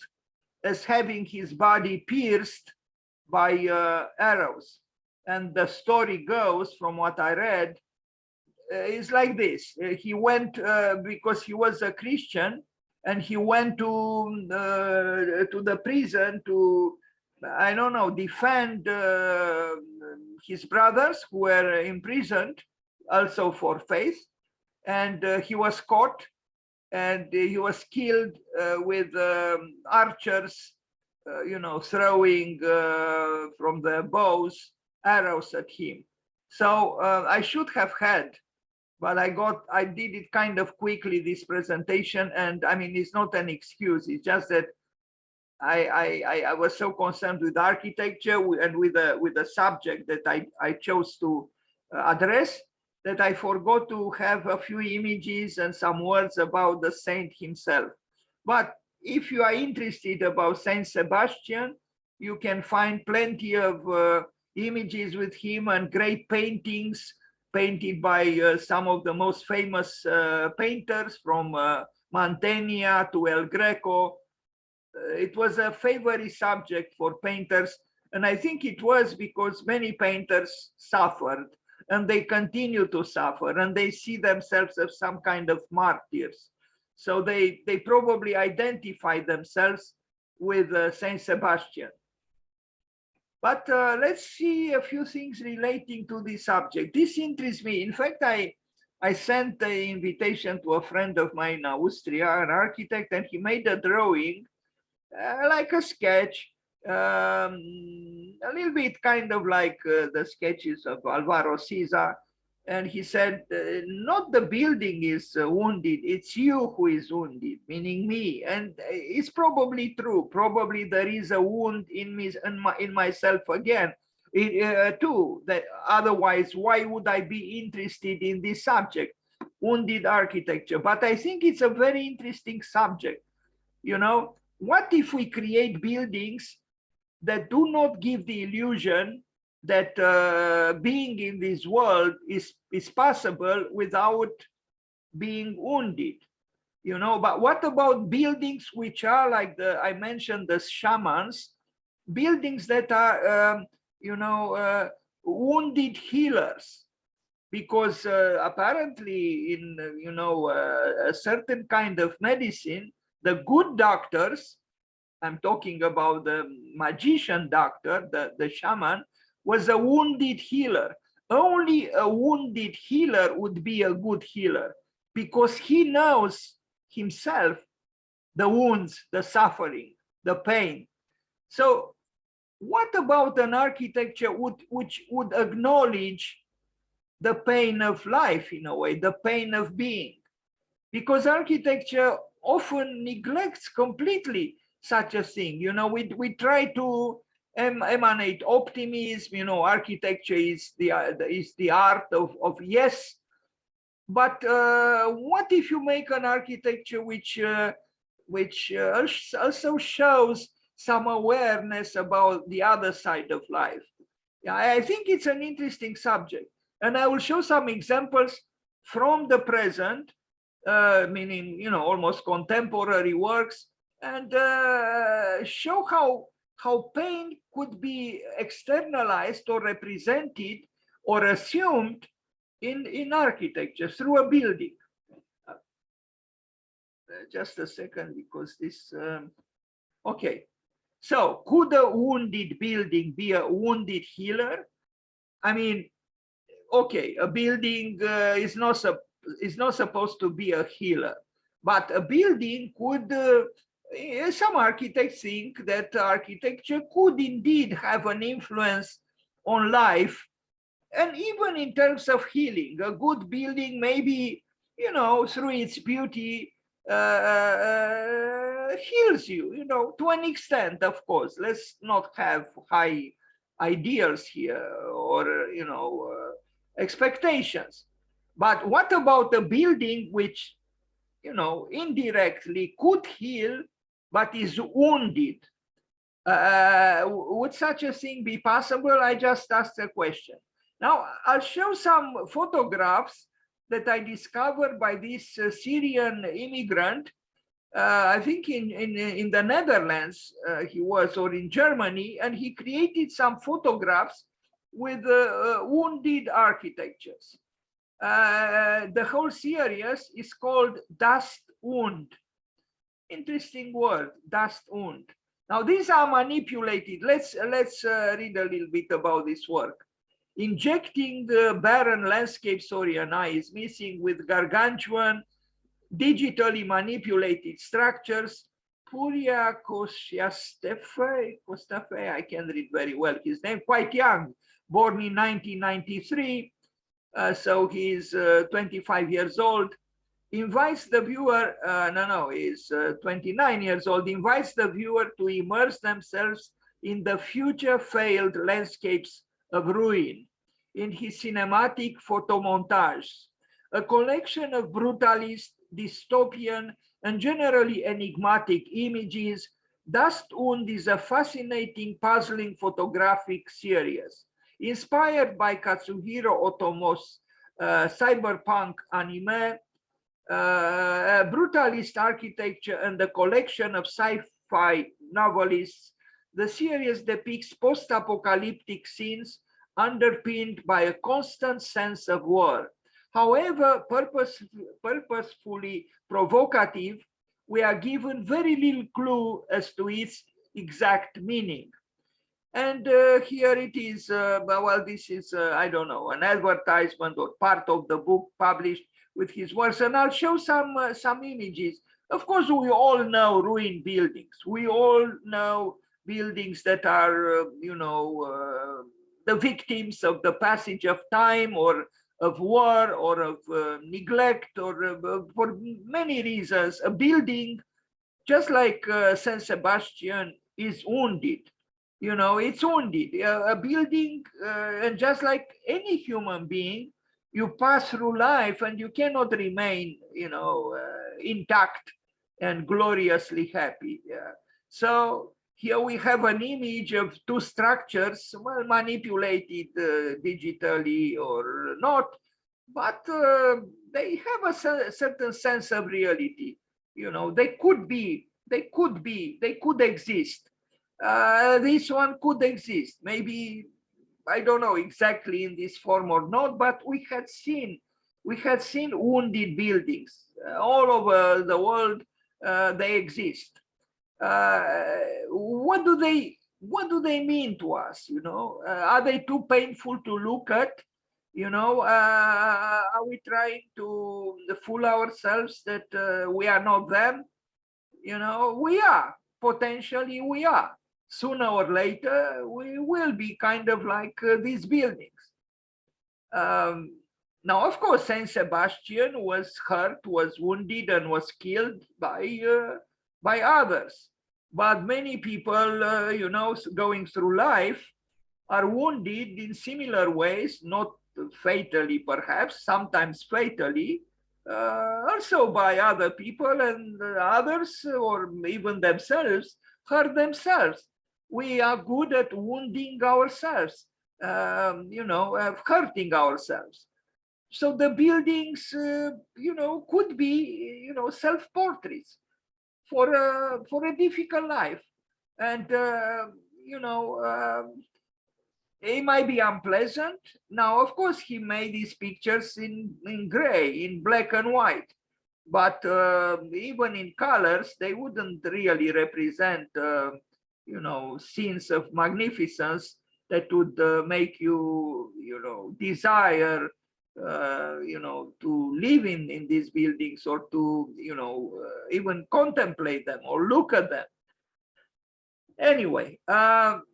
as having his body pierced by arrows. And the story goes, from what I read, is like this. He went, because he was a Christian, and he went to the prison to, I don't know, defend his brothers who were imprisoned also for faith. And he was caught, and he was killed with archers, throwing from the bows arrows at him. So I should have had, but I did it kind of quickly, this presentation. And I mean, it's not an excuse. It's just that I was so concerned with architecture and with the subject that I chose to address, that I forgot to have a few images and some words about the saint himself. But if you are interested about Saint Sebastian, you can find plenty of images with him and great paintings painted by some of the most famous painters, from Mantegna to El Greco. It was a favorite subject for painters, and I think it was because many painters suffered, and they continue to suffer, and they see themselves as some kind of martyrs. So they probably identify themselves with Saint Sebastian. But let's see a few things relating to this subject. This interests me. In fact, I sent the invitation to a friend of mine in Austria, an architect, and he made a drawing, like a sketch, a little bit kind of like the sketches of Alvaro Siza. And he said, not the building is wounded, it's you who is wounded, meaning me. And it's probably true. Probably there is a wound in me, in myself again, too. That otherwise, why would I be interested in this subject, wounded architecture? But I think it's a very interesting subject. What if we create buildings that do not give the illusion that being in this world is possible without being wounded? But what about buildings which are like I mentioned, the shamans, buildings that are wounded healers? Because apparently in a certain kind of medicine, the good doctors, I'm talking about the magician doctor, the shaman, was a wounded healer. only a wounded healer would be a good healer, because he knows himself the wounds, the suffering, the pain. So what about an architecture which would acknowledge the pain of life, in a way, the pain of being? Because architecture often neglects completely such a thing. You know, we try to emanate optimism. You know, architecture is the art of yes. But what if you make an architecture which also shows some awareness about the other side of life? Yeah, I think it's an interesting subject, and I will show some examples from the present, meaning, you know, almost contemporary works, and show how pain could be externalized or represented or assumed in architecture through a building. Just a second, because this okay. So could a wounded building be a wounded healer? I mean, okay, a building is not supposed to be a healer, but a building could, some architects think that architecture could indeed have an influence on life, and even in terms of healing. A good building, maybe, you know, through its beauty, heals you, you know, to an extent, of course. Let's not have high ideals here, or, you know, expectations. But what about a building which, you know, indirectly could heal, but is wounded? Would such a thing be possible? I just asked a question. Now, I'll show some photographs that I discovered by this Syrian immigrant. I think in the Netherlands he was, or in Germany, and he created some photographs with wounded architectures. The whole series is called Dust Wound. Interesting word, Dust Wound. Now these are manipulated. Let's read a little bit about this work. Injecting the barren landscape Soriana is missing with gargantuan, digitally manipulated structures. Puria Kostiastefe, I can read very well his name, quite young, born in 1993, so he's 25 years old. Invites the viewer, he's 29 years old, invites the viewer to immerse themselves in the future failed landscapes of ruin in his cinematic photomontage, a collection of brutalist, dystopian, and generally enigmatic images. Dust Wound is a fascinating, puzzling photographic series inspired by Katsuhiro Otomo's cyberpunk anime, brutalist architecture, and the collection of sci-fi novelists. The series depicts post-apocalyptic scenes underpinned by a constant sense of war. However purposefully provocative, we are given very little clue as to its exact meaning. And here it is, well, this is, I don't know, an advertisement or part of the book published with his works. And I'll show some images. Of course, we all know ruined buildings. We all know buildings that are, the victims of the passage of time, or of war, or of neglect, or for many reasons. A building, just like Saint Sebastian, is wounded. You know, it's wounded. A building, and just like any human being, you pass through life and you cannot remain, intact and gloriously happy. Yeah. So here we have an image of two structures, well, manipulated digitally or not, but they have a certain sense of reality. You know, they could exist. This one could exist. Maybe, I don't know exactly in this form or not, but we had seen wounded buildings all over the world. They exist. What do they mean to us? Are they too painful to look at? You know, are we trying to fool ourselves that we are not them? You know, we are. Potentially, we are. Sooner or later, we will be kind of like these buildings. Um, Now, of course, Saint Sebastian was hurt, was wounded, and was killed by others. But many people, you know, going through life are wounded in similar ways, not fatally perhaps, sometimes fatally, also by other people, and others or even themselves hurt themselves. We are good at wounding ourselves, you know, hurting ourselves. So the buildings, you know, could be, you know, self-portraits for a difficult life. And, you know, it might be unpleasant. Now, of course, he made these pictures in gray, in black and white, but even in colors, they wouldn't really represent, you know, scenes of magnificence that would make you, you know, desire, you know, to live in these buildings or to, you know, even contemplate them or look at them. Anyway, but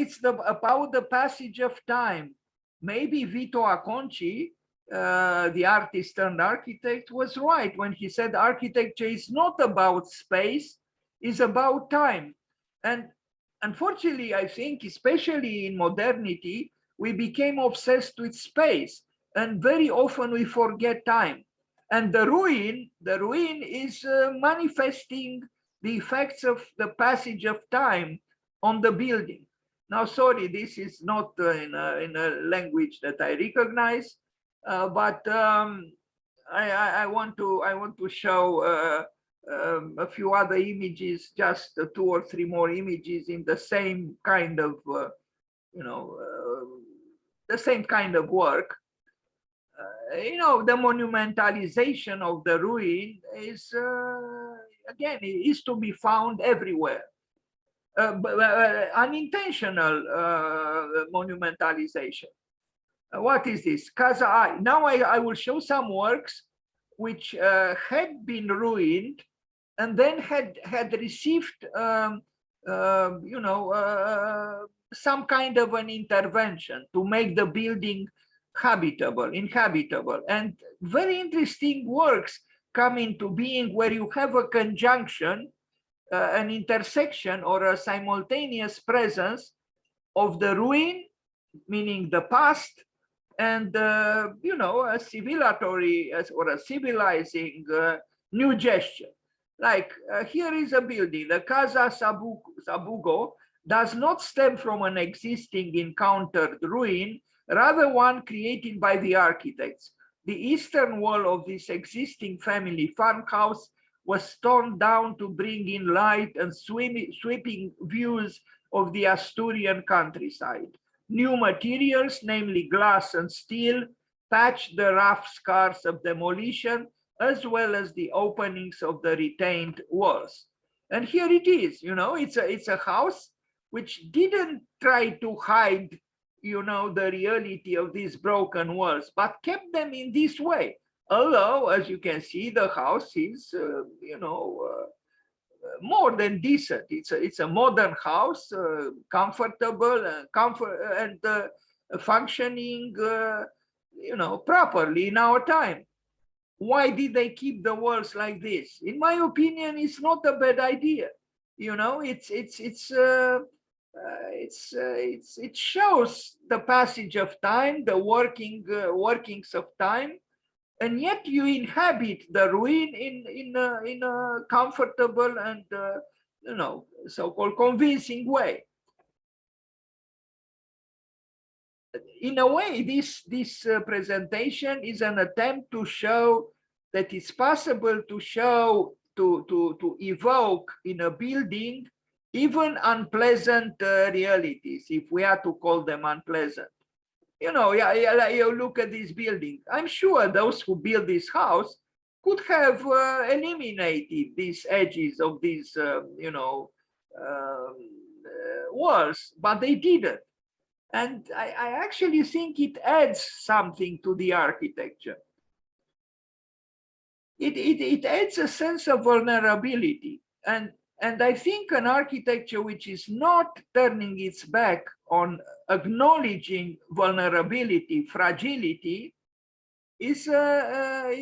it's about the passage of time. Maybe Vito Acconci, the artist turned architect, was right when he said architecture is not about space, it's about time. And unfortunately, I think, especially in modernity, we became obsessed with space, and very often we forget time. And the ruin is manifesting the effects of the passage of time on the building. Now, sorry, this is not in a language that I recognize, but I want to show a few other images, just two or three more images in the same kind of, you know, the same kind of work. You know, the monumentalization of the ruin is, again, is to be found everywhere. Unintentional monumentalization. What is this? Now I will show some works which had been ruined and then had received, you know, some kind of an intervention to make the building inhabitable. And very interesting works come into being where you have a conjunction, an intersection or a simultaneous presence of the ruin, meaning the past, and you know, a civilizatory or a civilizing new gesture. Like here is a building, the Casa Sabugo does not stem from an existing encountered ruin, rather one created by the architects. The eastern wall of this existing family farmhouse was torn down to bring in light and sweeping views of the Asturian countryside. New materials, namely glass and steel, patched the rough scars of demolition, as well as the openings of the retained walls. And here it is, you know, it's a house which didn't try to hide, you know, the reality of these broken walls, but kept them in this way. Although, as you can see, the house is, you know, more than decent. It's a modern house, comfortable and functioning, you know, properly in our time. Why did they keep the walls like this? In my opinion, it's not a bad idea. You know, it shows the passage of time, the workings of time, and yet you inhabit the ruin in a comfortable and you know, so-called convincing way. In a way, this presentation is an attempt to show that it's possible to show to evoke in a building even unpleasant realities, if we are to call them unpleasant. You know, you look at this building. I'm sure those who built this house could have eliminated these edges of these, you know, walls, but they didn't. And I actually think it adds something to the architecture. It adds a sense of vulnerability. And I think an architecture which is not turning its back on acknowledging vulnerability, fragility, is a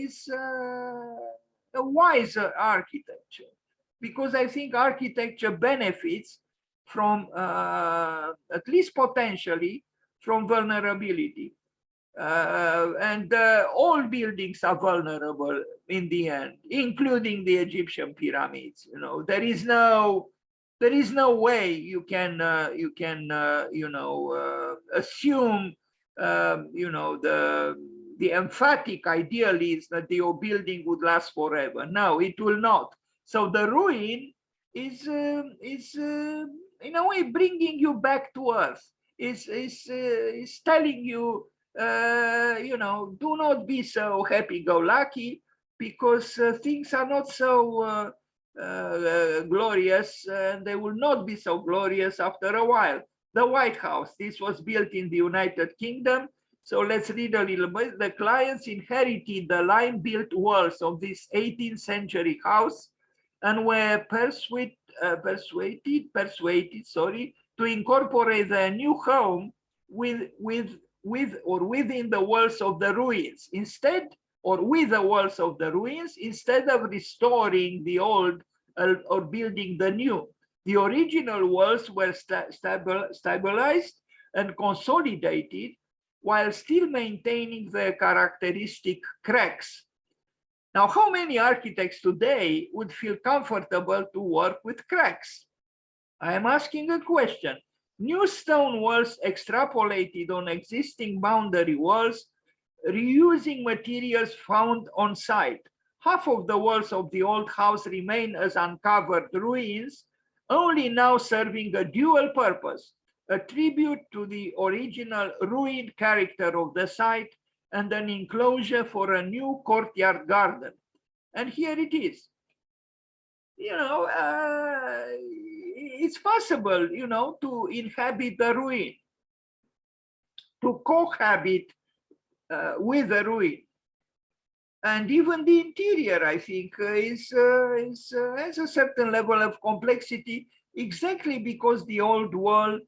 wiser architecture, because I think architecture benefits from, at least potentially, from vulnerability. And all buildings are vulnerable in the end, including the Egyptian pyramids. You know, there is no way you can assume the emphatic ideal is that your building would last forever. No, it will not. So the ruin is in a way bringing you back to earth. Is telling you, do not be so happy-go-lucky, because things are not so glorious, and they will not be so glorious after a while. The White House, this was built in the United Kingdom. So let's read a little bit. The clients inherited the lime-built walls of this 18th century house and were persuaded to incorporate their new home within the walls of the ruins instead, or with the walls of the ruins, instead of restoring the old or building the new. The original walls were stabilized and consolidated while still maintaining their characteristic cracks. Now, how many architects today would feel comfortable to work with cracks? I am asking a question. New stone walls extrapolated on existing boundary walls, reusing materials found on site. Half of the walls of the old house remain as uncovered ruins, only now serving a dual purpose, a tribute to the original ruined character of the site and an enclosure for a new courtyard garden. And here it is. It's possible, to inhabit the ruin, to cohabit with the ruin. And even the interior, I think, has a certain level of complexity, exactly because the old wall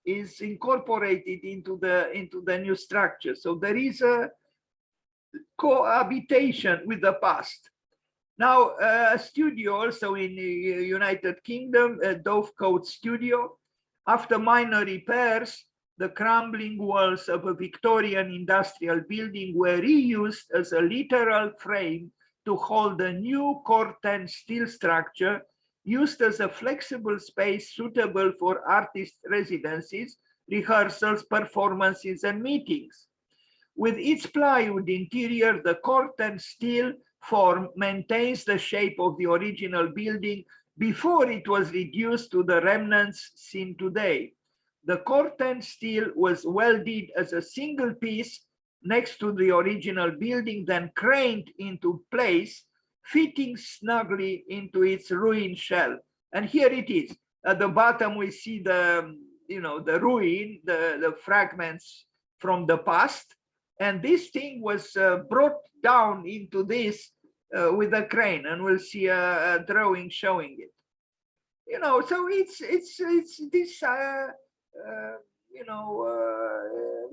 is incorporated into the new structure. So there is a cohabitation with the past. Now, a studio also in the United Kingdom, a Dovecote studio, after minor repairs, the crumbling walls of a Victorian industrial building were reused as a literal frame to hold a new corten steel structure, used as a flexible space suitable for artist residencies, rehearsals, performances, and meetings. With its plywood interior, the corten steel form maintains the shape of the original building before it was reduced to the remnants seen today. The corten steel was welded as a single piece next to the original building, then craned into place, fitting snugly into its ruined shell. And here it is. At the bottom, we see the ruin, the fragments from the past. And this thing was brought down into this with a crane, and we'll see a drawing showing it. So it's this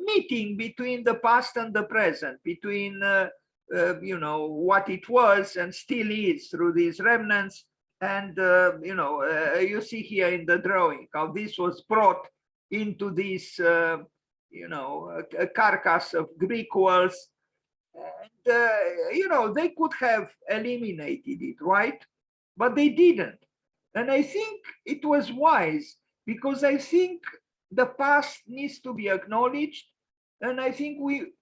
meeting between the past and the present, between what it was and still is through these remnants. And you see here in the drawing how this was brought into this a carcass of Greek walls. And they could have eliminated it, right? But they didn't. And I think it was wise, because I think the past needs to be acknowledged. And I think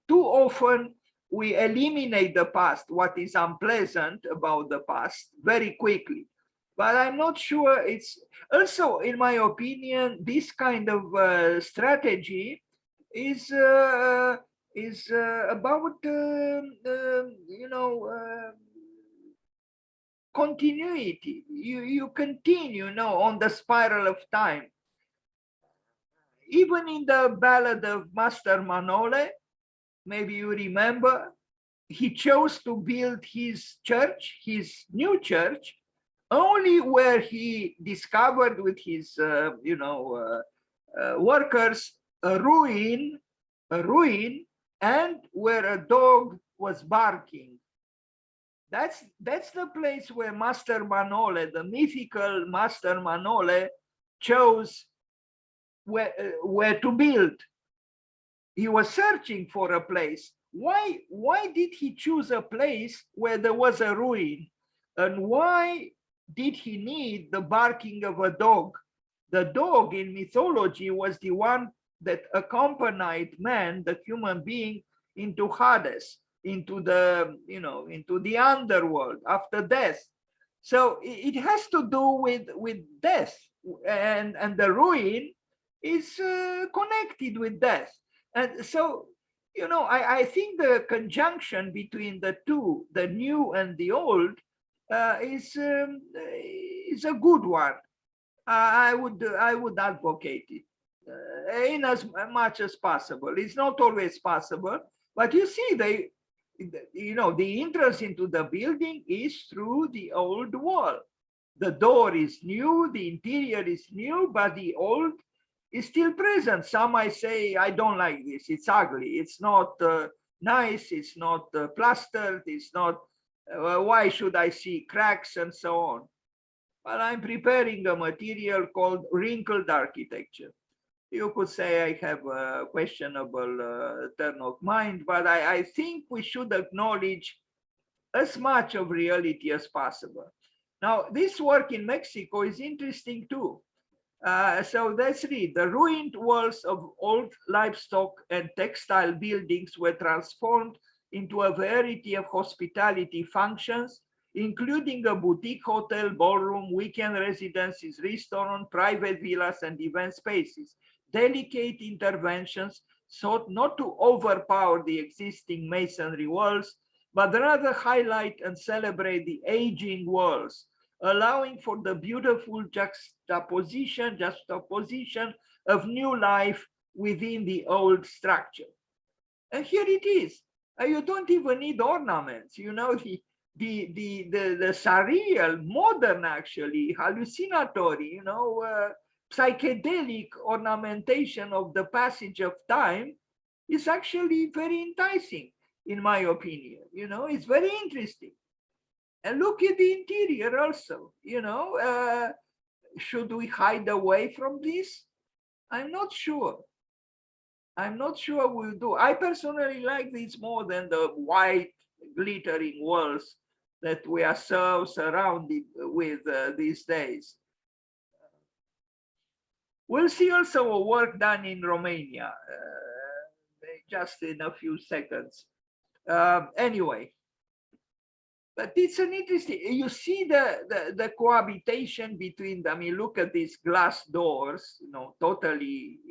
too often we eliminate the past, what is unpleasant about the past, very quickly. But I'm not sure it's also, in my opinion, this kind of strategy is about continuity. You continue on the spiral of time. even in the ballad of Master Manole, maybe you remember, he chose to build his church, his new church, only where he discovered with his, workers a ruin, and where a dog was barking. That's the place where Master Manole, the mythical Master Manole, chose where to build. He was searching for a place. Why did he choose a place where there was a ruin? And why did he need the barking of a dog? The dog in mythology was the one that accompanied man, the human being, into Hades, into the, into the underworld after death. So it has to do with death, and the ruin is connected with death. And so, I think the conjunction between the two, the new and the old, is a good one. I would advocate it in as much as possible. It's not always possible, but you see, the entrance into the building is through the old wall. The door is new, the interior is new, but the old is still present. Some might say, I don't like this, it's ugly, it's not nice, it's not plastered, it's not, why should I see cracks and so on? Well, I'm preparing a material called wrinkled architecture. You could say I have a questionable turn of mind, but I think we should acknowledge as much of reality as possible. Now, this work in Mexico is interesting too. So let's read. The ruined walls of old livestock and textile buildings were transformed into a variety of hospitality functions, including a boutique hotel, ballroom, weekend residences, restaurant, private villas, and event spaces. Delicate interventions sought not to overpower the existing masonry walls, but rather highlight and celebrate the aging walls, allowing for the beautiful juxtaposition of new life within the old structure. And here it is. You don't even need ornaments. The surreal, modern, actually, hallucinatory, psychedelic ornamentation of the passage of time is actually very enticing, in my opinion. It's very interesting. And look at the interior also, should we hide away from this? I'm not sure. I'm not sure we'll do. I personally like this more than the white glittering walls that we are so surrounded with these days. We'll see also a work done in Romania, just in a few seconds. Anyway, but it's an interesting, you see the cohabitation between them. Look at these glass doors, totally,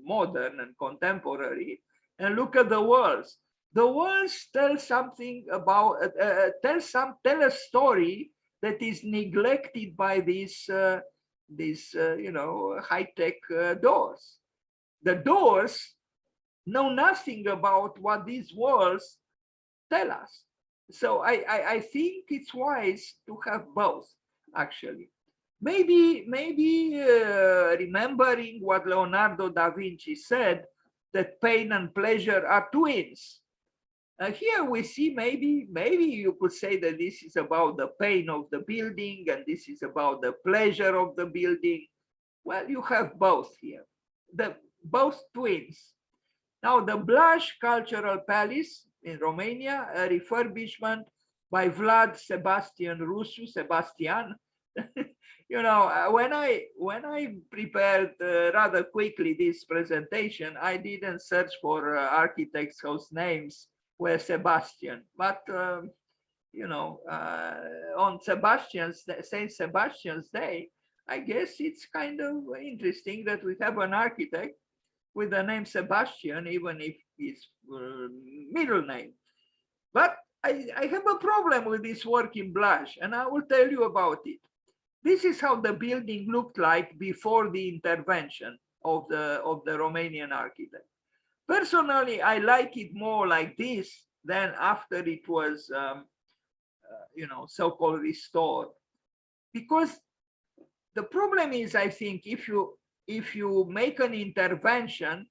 modern and contemporary, and look at the walls. The walls tell something about, tell a story that is neglected by these high-tech doors. The doors know nothing about what these walls tell us. So I think it's wise to have both, actually. Maybe remembering what Leonardo da Vinci said, that pain and pleasure are twins. Here we see maybe you could say that this is about the pain of the building and this is about the pleasure of the building. Well, you have both here, both twins. Now, the Blaj Cultural Palace in Romania, a refurbishment by Vlad Sebastian Rusu, Sebastian. When I prepared rather quickly this presentation, I didn't search for architects whose names were Sebastian, but on Saint Sebastian's Day, I guess it's kind of interesting that we have an architect with the name Sebastian, even if his middle name. But I have a problem with this work in Blaj, and I will tell you about it. This is how the building looked like before the intervention of the Romanian architect. Personally, I like it more like this than after it was, so-called restored, because the problem is, I think, if you make an intervention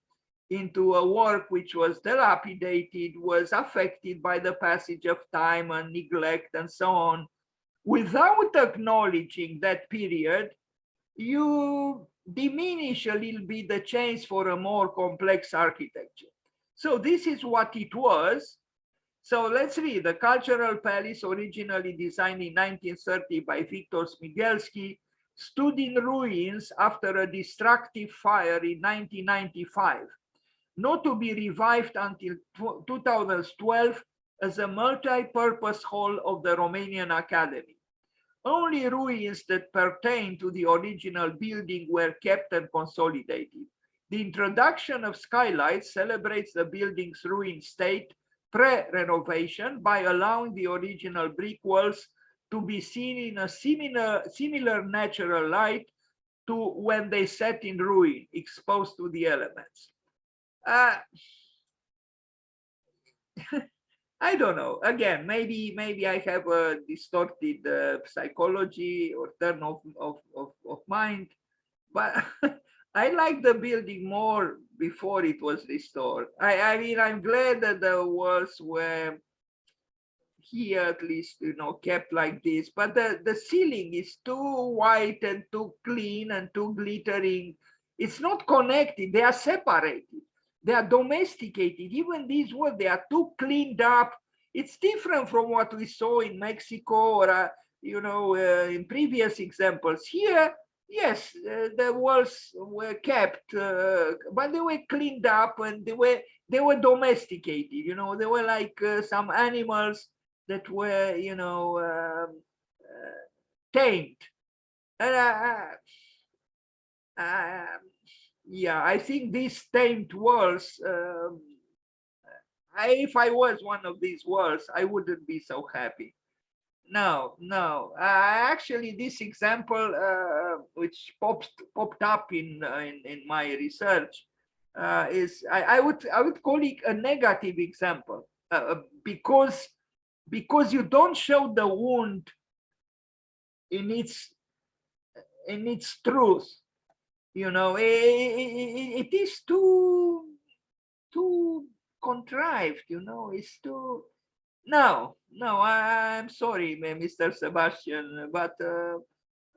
into a work which was dilapidated, was affected by the passage of time and neglect and so on, without acknowledging that period, you diminish a little bit the chance for a more complex architecture. So this is what it was. So let's read. The Cultural Palace, originally designed in 1930 by Victor Smigelski, stood in ruins after a destructive fire in 1995, not to be revived until 2012 as a multi-purpose hall of the Romanian Academy. Only ruins that pertain to the original building were kept and consolidated. The introduction of skylights celebrates the building's ruined state pre-renovation by allowing the original brick walls to be seen in a similar natural light to when they sat in ruin, exposed to the elements. I don't know. Again, maybe I have a distorted psychology or turn of mind, but I like the building more before it was restored. I mean, I'm glad that the walls were here at least, kept like this, but the ceiling is too white and too clean and too glittering. It's not connected. They are separated. They are domesticated. Even these walls, they are too cleaned up. It's different from what we saw in Mexico or, in previous examples. Here, yes, the walls were kept, but they were cleaned up and they were domesticated. They were like some animals that were, tamed. And yeah, I think these tamed walls, if I was one of these walls, I wouldn't be so happy. No. Actually, this example, which popped up in my research, is I would call it a negative example, because you don't show the wound in its truth. It is too contrived. It's too. No, I'm sorry, Mr. Sebastian, but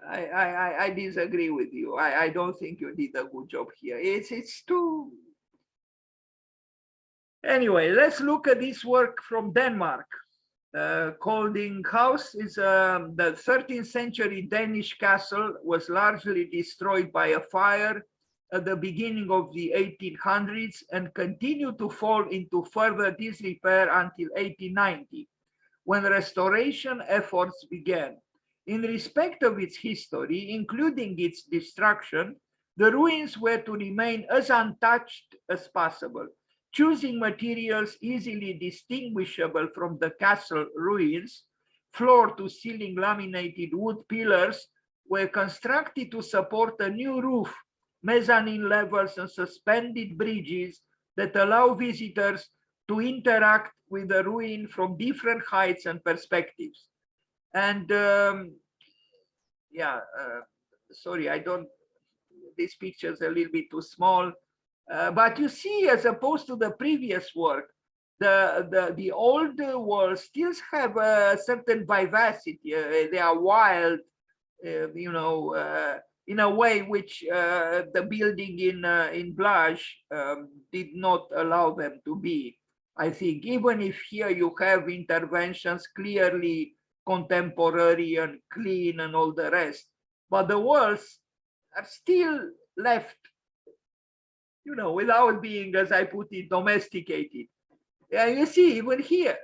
I disagree with you. I don't think you did a good job here. It's too. Anyway, let's look at this work from Denmark. Kolding House is the 13th century Danish castle, was largely destroyed by a fire at the beginning of the 1800s and continued to fall into further disrepair until 1890, when restoration efforts began. In respect of its history, including its destruction, the ruins were to remain as untouched as possible. Choosing materials easily distinguishable from the castle ruins, floor to ceiling laminated wood pillars were constructed to support a new roof, mezzanine levels and suspended bridges that allow visitors to interact with the ruin from different heights and perspectives. And sorry, this picture is a little bit too small. But you see, as opposed to the previous work, the old walls still have a certain vivacity. They are wild, in a way which the building in Blaj did not allow them to be. I think, even if here you have interventions clearly contemporary and clean and all the rest, but the walls are still left, without being, as I put it, domesticated. You see, even here,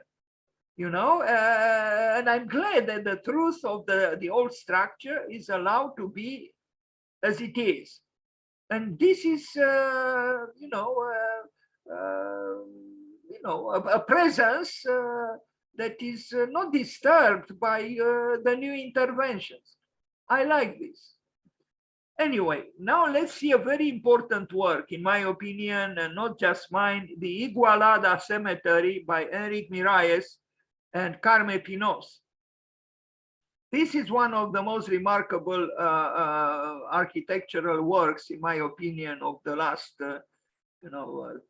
and I'm glad that the truth of the old structure is allowed to be as it is. And this is, a presence that is not disturbed by the new interventions. I like this. Anyway, now let's see a very important work, in my opinion, and not just mine, the Igualada Cemetery by Enrique Miralles and Carme Pinos. This is one of the most remarkable architectural works, in my opinion, of the last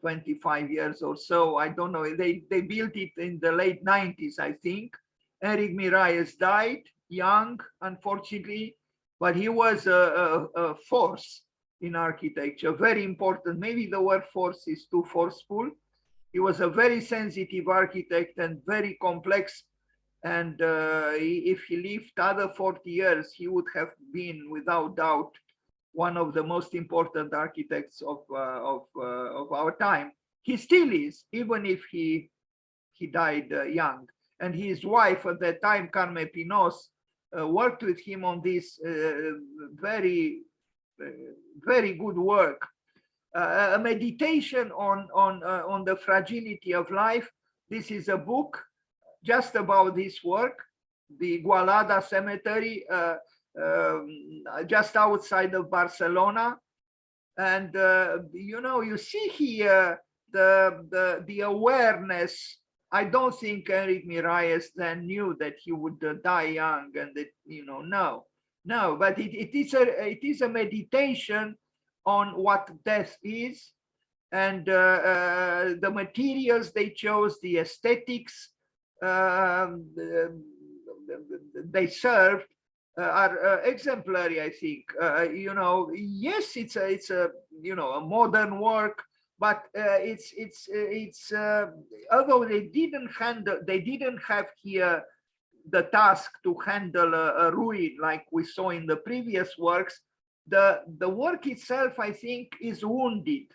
25 years or so. I don't know. They built it in the late 90s, I think. Enrique Miralles died young, unfortunately, but he was a force in architecture, very important. Maybe the word force is too forceful. He was a very sensitive architect and very complex. And if he lived other 40 years, he would have been, without doubt, one of the most important architects of our time. He still is, even if he died young. And his wife at that time, Carme Pinos, worked with him on this very good work. A meditation on the fragility of life. This is a book just about this work, the Igualada Cemetery, just outside of Barcelona. And you see here the awareness. I don't think Enrique Miralles then knew that he would die young, and that no. But it is a meditation on what death is, and the materials they chose, the aesthetics they served are exemplary, I think. Yes, it's a modern work, but although they didn't have here the task to handle a ruin like we saw in the previous works. The work itself, I think, is wounded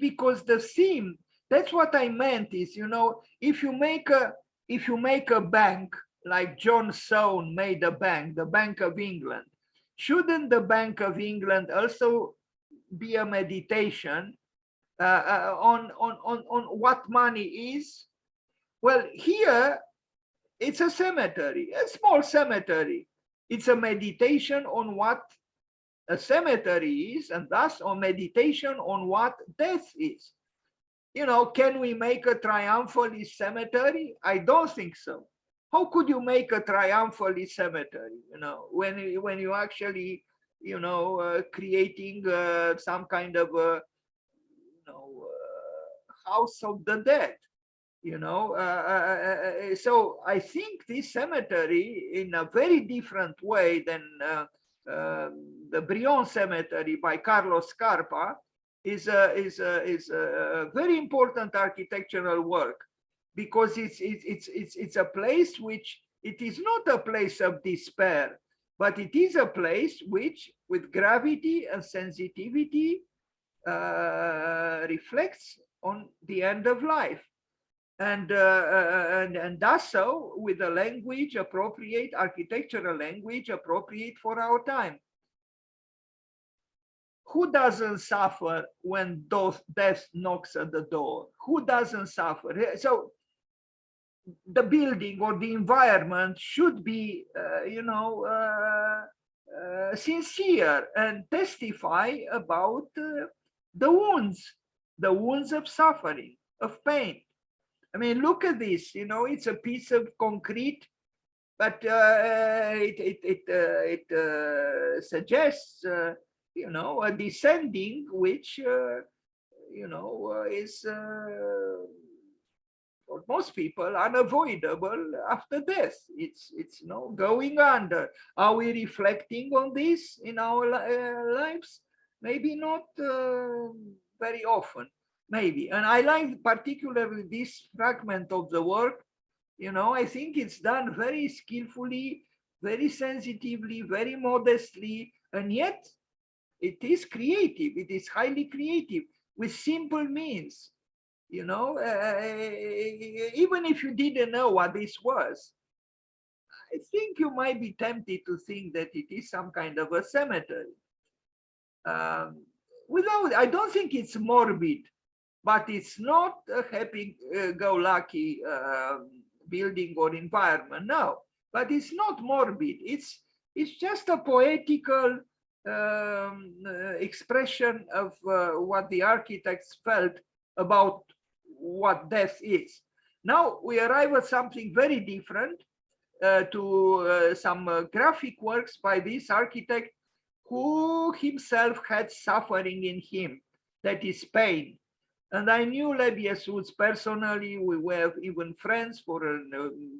because the theme, that's what I meant, is, if you make a bank, like John Soane made a bank, the Bank of England, shouldn't the Bank of England also be a meditation on what money is? Well, here it's a cemetery, a small cemetery. It's a meditation on what a cemetery is, and thus on meditation on what death is. Can we make a triumphalist cemetery? I don't think so. How could you make a triumphalist cemetery? When you actually, creating some kind of a, house of the dead. So I think this cemetery, in a very different way than the Brion Cemetery by Carlos Scarpa, is a very important architectural work, because it's a place which, it is not a place of despair, but it is a place which, with gravity and sensitivity, reflects on the end of life, and does so with a language appropriate, architectural language appropriate for our time. Who doesn't suffer when death knocks at the door? Who doesn't suffer? So the building or the environment should be, sincere and testify about the wounds of suffering, of pain. I mean, look at this. It's a piece of concrete, but it suggests, a descending, which, is for most people unavoidable after death. It's going under. Are we reflecting on this in our lives? Maybe not very often, maybe. And I like particularly this fragment of the work. I think it's done very skillfully, very sensitively, very modestly, and yet it is creative. It is highly creative with simple means. Even if you didn't know what this was, I think you might be tempted to think that it is some kind of a cemetery. I don't think it's morbid, but it's not a happy-go-lucky building or environment. No, but it's not morbid. It's just a poetical expression of what the architects felt about what death is. Now we arrive at something very different, to some graphic works by this architect who himself had suffering in him, that is pain. And I knew Lebesgue personally. We were even friends for a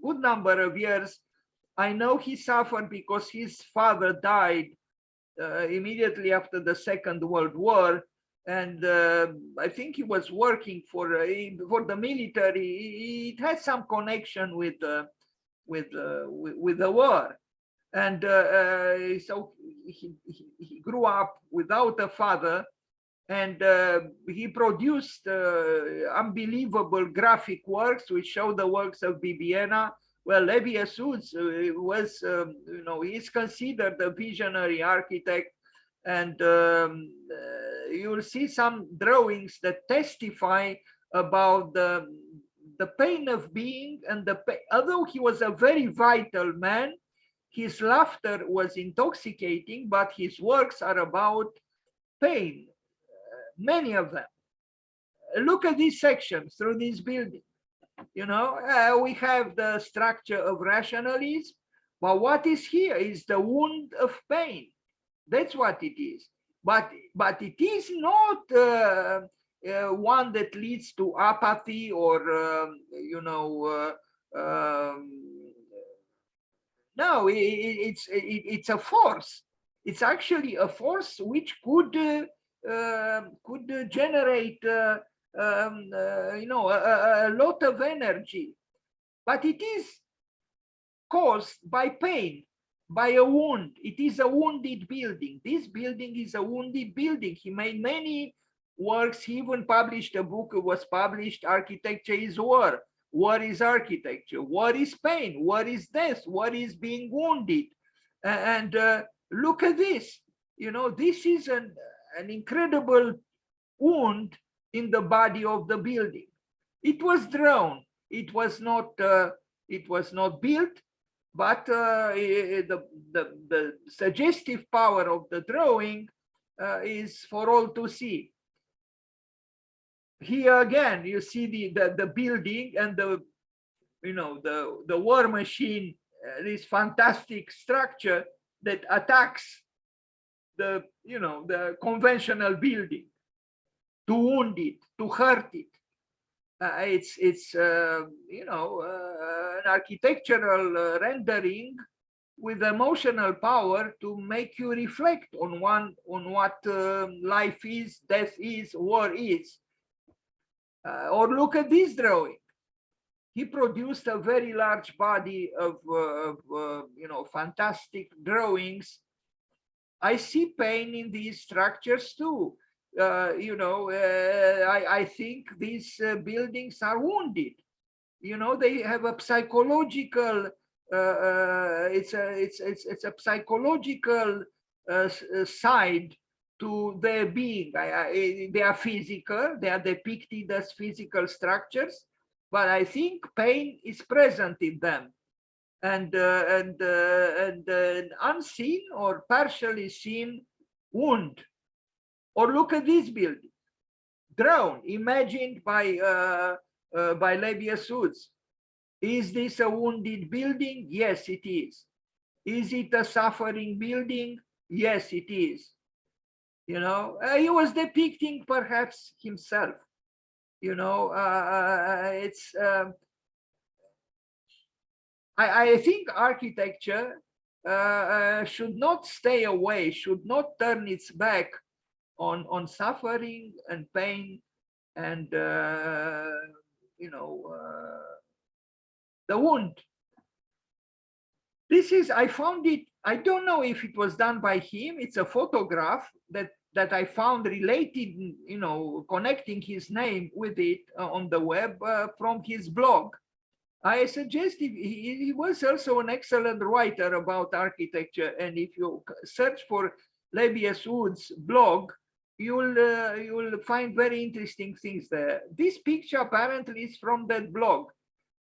good number of years. I know he suffered because his father died immediately after the Second World War. And I think he was working for the military. It had some connection with the war. And so he grew up without a father, and he produced unbelievable graphic works which show the works of Bibiena. Well, Lebesgue was, he's considered a visionary architect, and you'll see some drawings that testify about the pain of being, and although he was a very vital man, his laughter was intoxicating, but his works are about pain, many of them. Look at this section through this building. We have the structure of rationalism, but what is here is the wound of pain. That's what it is. But it is not one that leads to apathy or no, it's a force. It's actually a force which could generate a lot of energy, but it is caused by pain, by a wound. It is a wounded building. This building is a wounded building. He made many works. He even published a book. It was published, Architecture is War. War is architecture. War is pain. War is death. War is being wounded. And look at this. This is an incredible wound in the body of the building. It was drawn. It was not built, but the suggestive power of the drawing is for all to see. Here again, you see the building and the war machine, this fantastic structure that attacks the conventional building, to wound it, to hurt it. It's an architectural rendering with emotional power to make you reflect on what life is, death is, war is. Or look at this drawing. He produced a very large body of fantastic drawings. I see pain in these structures too. I think these buildings are wounded. They have a psychological. It's a psychological side to their being. They are physical. They are depicted as physical structures, but I think pain is present in them, and an unseen or partially seen wound. Or look at this building, drawn, imagined by Lebesgue. Is this a wounded building? Yes, it is. Is it a suffering building? Yes, it is. He was depicting perhaps himself. I think architecture should not stay away, should not turn its back on suffering and pain and the wound. This is, I found it, I don't know if it was done by him. It's a photograph that I found related, connecting his name with it on the web from his blog. I suggest he was also an excellent writer about architecture, and if you search for Lebesgue's blog, you'll find very interesting things there. This picture apparently is from that blog.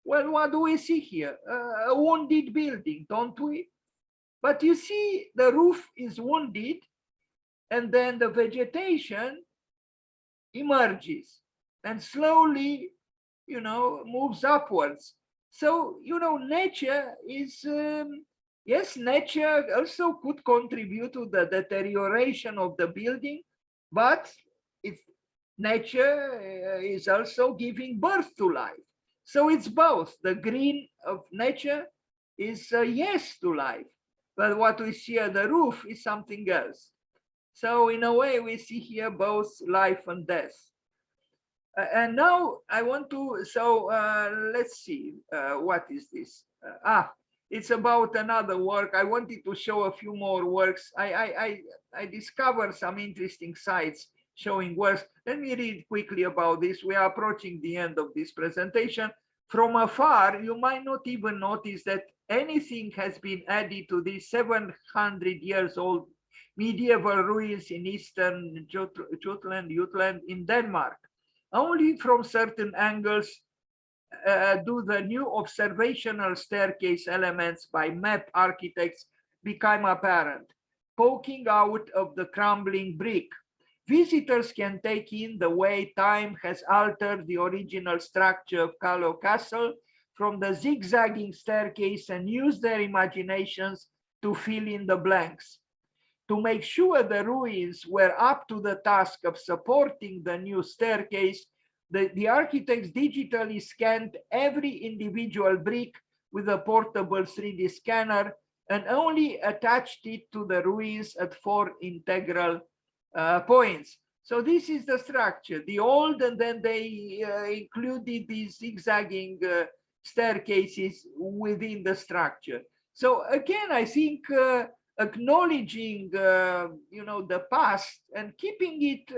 Well, what do we see here? A wounded building, don't we? But you see, the roof is wounded, and then the vegetation emerges and slowly, moves upwards. So, nature is, yes, nature also could contribute to the deterioration of the building, but it's nature is also giving birth to life. So it's both. The green of nature is a yes to life, but what we see at the roof is something else. So in a way, we see here both life and death. And now I want to, so let's see, what is this? It's about another work. I wanted to show a few more works. I discovered some interesting sites showing works. Let me read quickly about this. We are approaching the end of this presentation. From afar, you might not even notice that anything has been added to these 700 years old medieval ruins in eastern Jutland in Denmark. Only from certain angles do the new observational staircase elements by map architects become apparent, poking out of the crumbling brick. Visitors can take in the way time has altered the original structure of Callow Castle from the zigzagging staircase and use their imaginations to fill in the blanks. To make sure the ruins were up to the task of supporting the new staircase, the architects digitally scanned every individual brick with a portable 3D scanner and only attached it to the ruins at 4 integral points. So this is the structure, the old, and then they included these zigzagging staircases within the structure. So again, I think acknowledging, the past and keeping it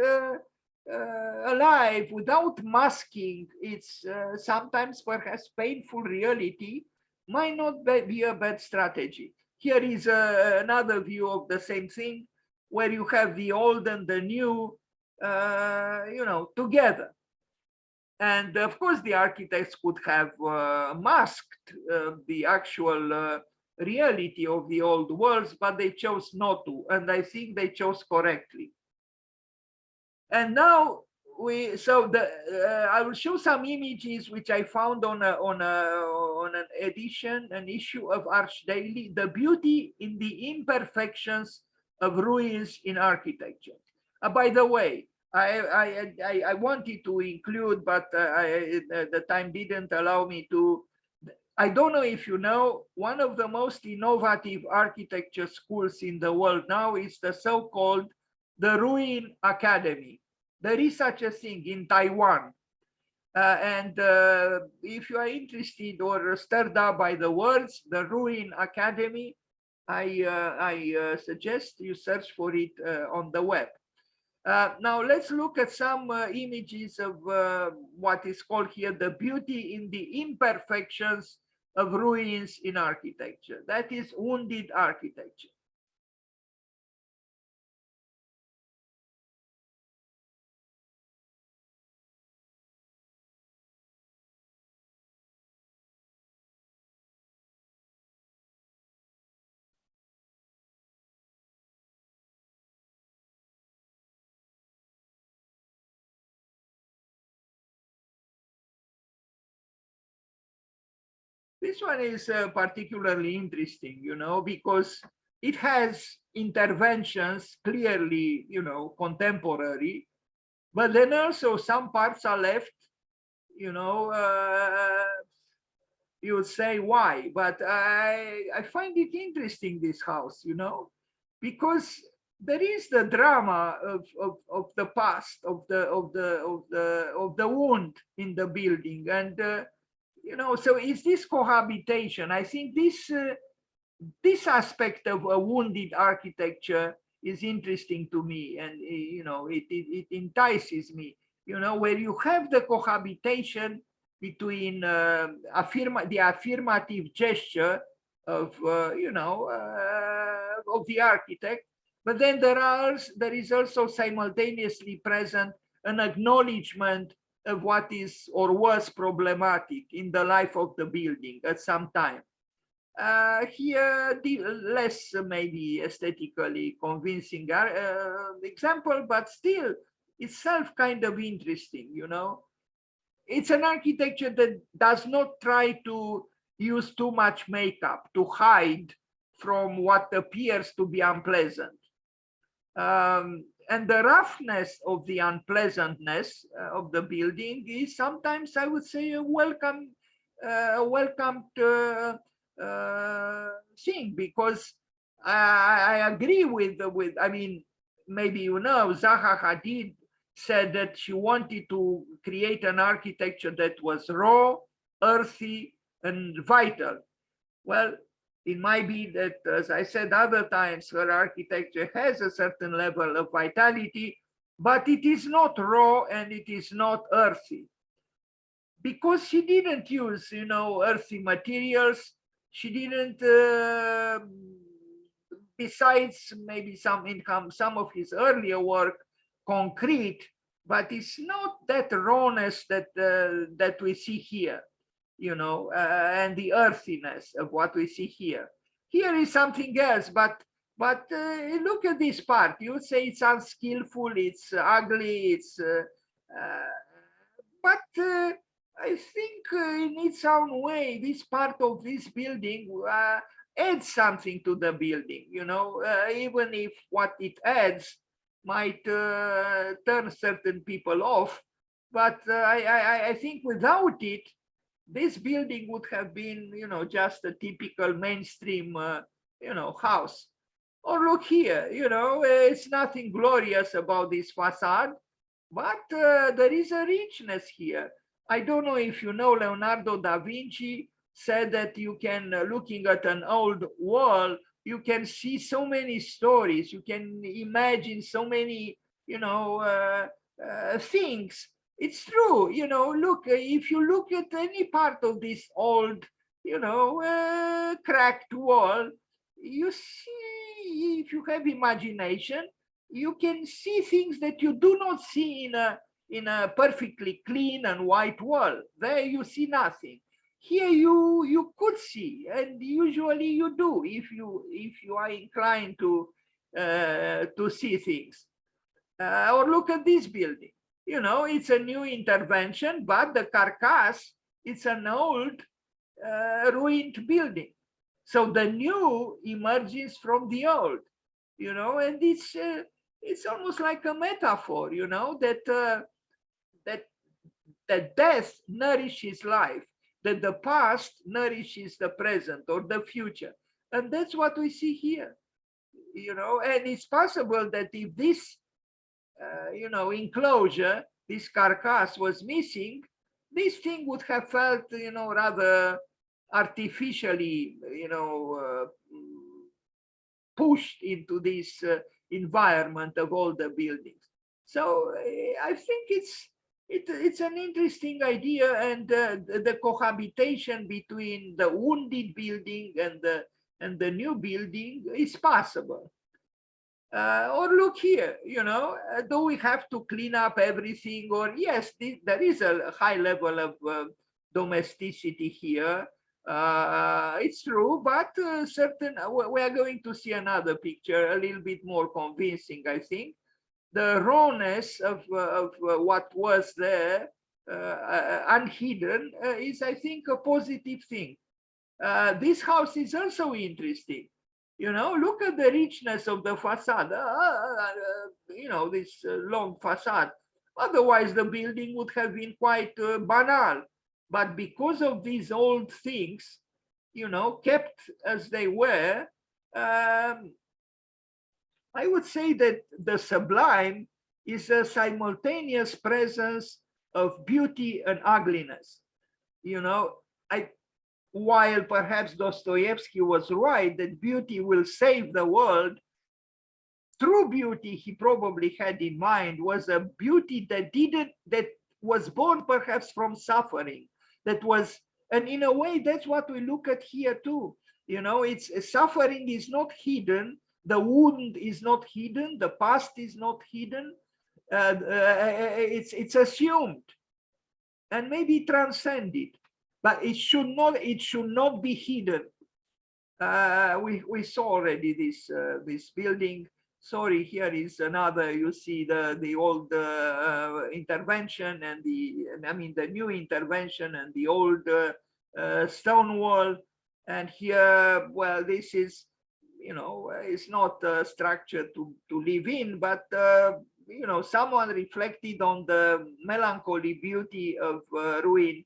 alive without masking its sometimes perhaps painful reality might not be a bad strategy. Here is another view of the same thing, where you have the old and the new, together. And of course, the architects could have masked the actual reality of the old worlds, but they chose not to, and I think they chose correctly. And now I will show some images which I found on an issue of Arch Daily, the beauty in the imperfections of ruins in architecture. By the way, I wanted to include, but the time didn't allow me to. I don't know if you know, one of the most innovative architecture schools in the world now is the so-called the Ruin Academy. There is such a thing in Taiwan. And if you are interested or stirred up by the words, the Ruin Academy, I suggest you search for it on the web. Now let's look at some images of what is called here the beauty in the imperfections of ruins in architecture. That is wounded architecture. This one is particularly interesting, because it has interventions clearly, contemporary, but then also some parts are left, you would say why, but I find it interesting, this house, because there is the drama of the past, of the wound in the building, and so it's this cohabitation. I think this aspect of a wounded architecture is interesting to me, and it entices me, where you have the cohabitation between the affirmative gesture of of the architect, but then there is also simultaneously present an acknowledgement of what is or was problematic in the life of the building at some time. Here, the less maybe aesthetically convincing example, but still itself kind of interesting, you know. It's an architecture that does not try to use too much makeup to hide from what appears to be unpleasant. And the roughness of the unpleasantness of the building is sometimes, I would say, a welcomed thing, because I agree with, I mean, maybe you know, Zaha Hadid said that she wanted to create an architecture that was raw, earthy, and vital. Well, it might be that, as I said other times, her architecture has a certain level of vitality, but it is not raw and it is not earthy. Because she didn't use, you know, earthy materials. She didn't, besides maybe some of his earlier work, concrete, but it's not that rawness that that we see here, you know, and the earthiness of what we see here. Here is something else, but look at this part. You would say it's unskillful, it's ugly, it's, but I think in its own way, this part of this building adds something to the building, you know, even if what it adds might turn certain people off. But I think without it, this building would have been, you know, just a typical mainstream, you know, house. Or look here, you know, it's nothing glorious about this facade, but there is a richness here. I don't know if you know, Leonardo da Vinci said that you can, looking at an old wall, you can see so many stories. You can imagine so many, you know, things. It's true, you know. Look, if you look at any part of this old, you know, cracked wall, you see, if you have imagination, you can see things that you do not see in a perfectly clean and white wall. There you see nothing. Here you could see, and usually you do if you are inclined to see things. Or look at this building. You know, it's a new intervention, but the carcass, it's an old ruined building. So the new emerges from the old, you know, and it's almost like a metaphor, you know, that that death nourishes life, that the past nourishes the present or the future, and that's what we see here, you know. And it's possible that if this you know, enclosure, this carcass was missing, this thing would have felt, you know, rather artificially, you know, pushed into this environment of all the buildings. So I think it's an interesting idea, and the cohabitation between the wounded building and the new building is possible. Or look here, you know, do we have to clean up everything? Or yes, there is a high level of domesticity here. It's true, but certain, we are going to see another picture, a little bit more convincing, I think. The rawness of what was there, unhidden, is, I think, a positive thing. This house is also interesting. You know, look at the richness of the facade. You know, this long facade. Otherwise, the building would have been quite banal. But because of these old things, you know, kept as they were, I would say that the sublime is a simultaneous presence of beauty and ugliness. You know, while perhaps Dostoevsky was right that beauty will save the world, true beauty he probably had in mind was a beauty that was born perhaps from suffering, that was, and in a way that's what we look at here too. You know, it's suffering is not hidden, the wound is not hidden, the past is not hidden, it's assumed and maybe transcended, but it should not be hidden. We saw already this building. Sorry, here is another. You see the old intervention and the new intervention and the old stone wall. And here, well, this is, it's not a structure to live in, but someone reflected on the melancholy beauty of ruined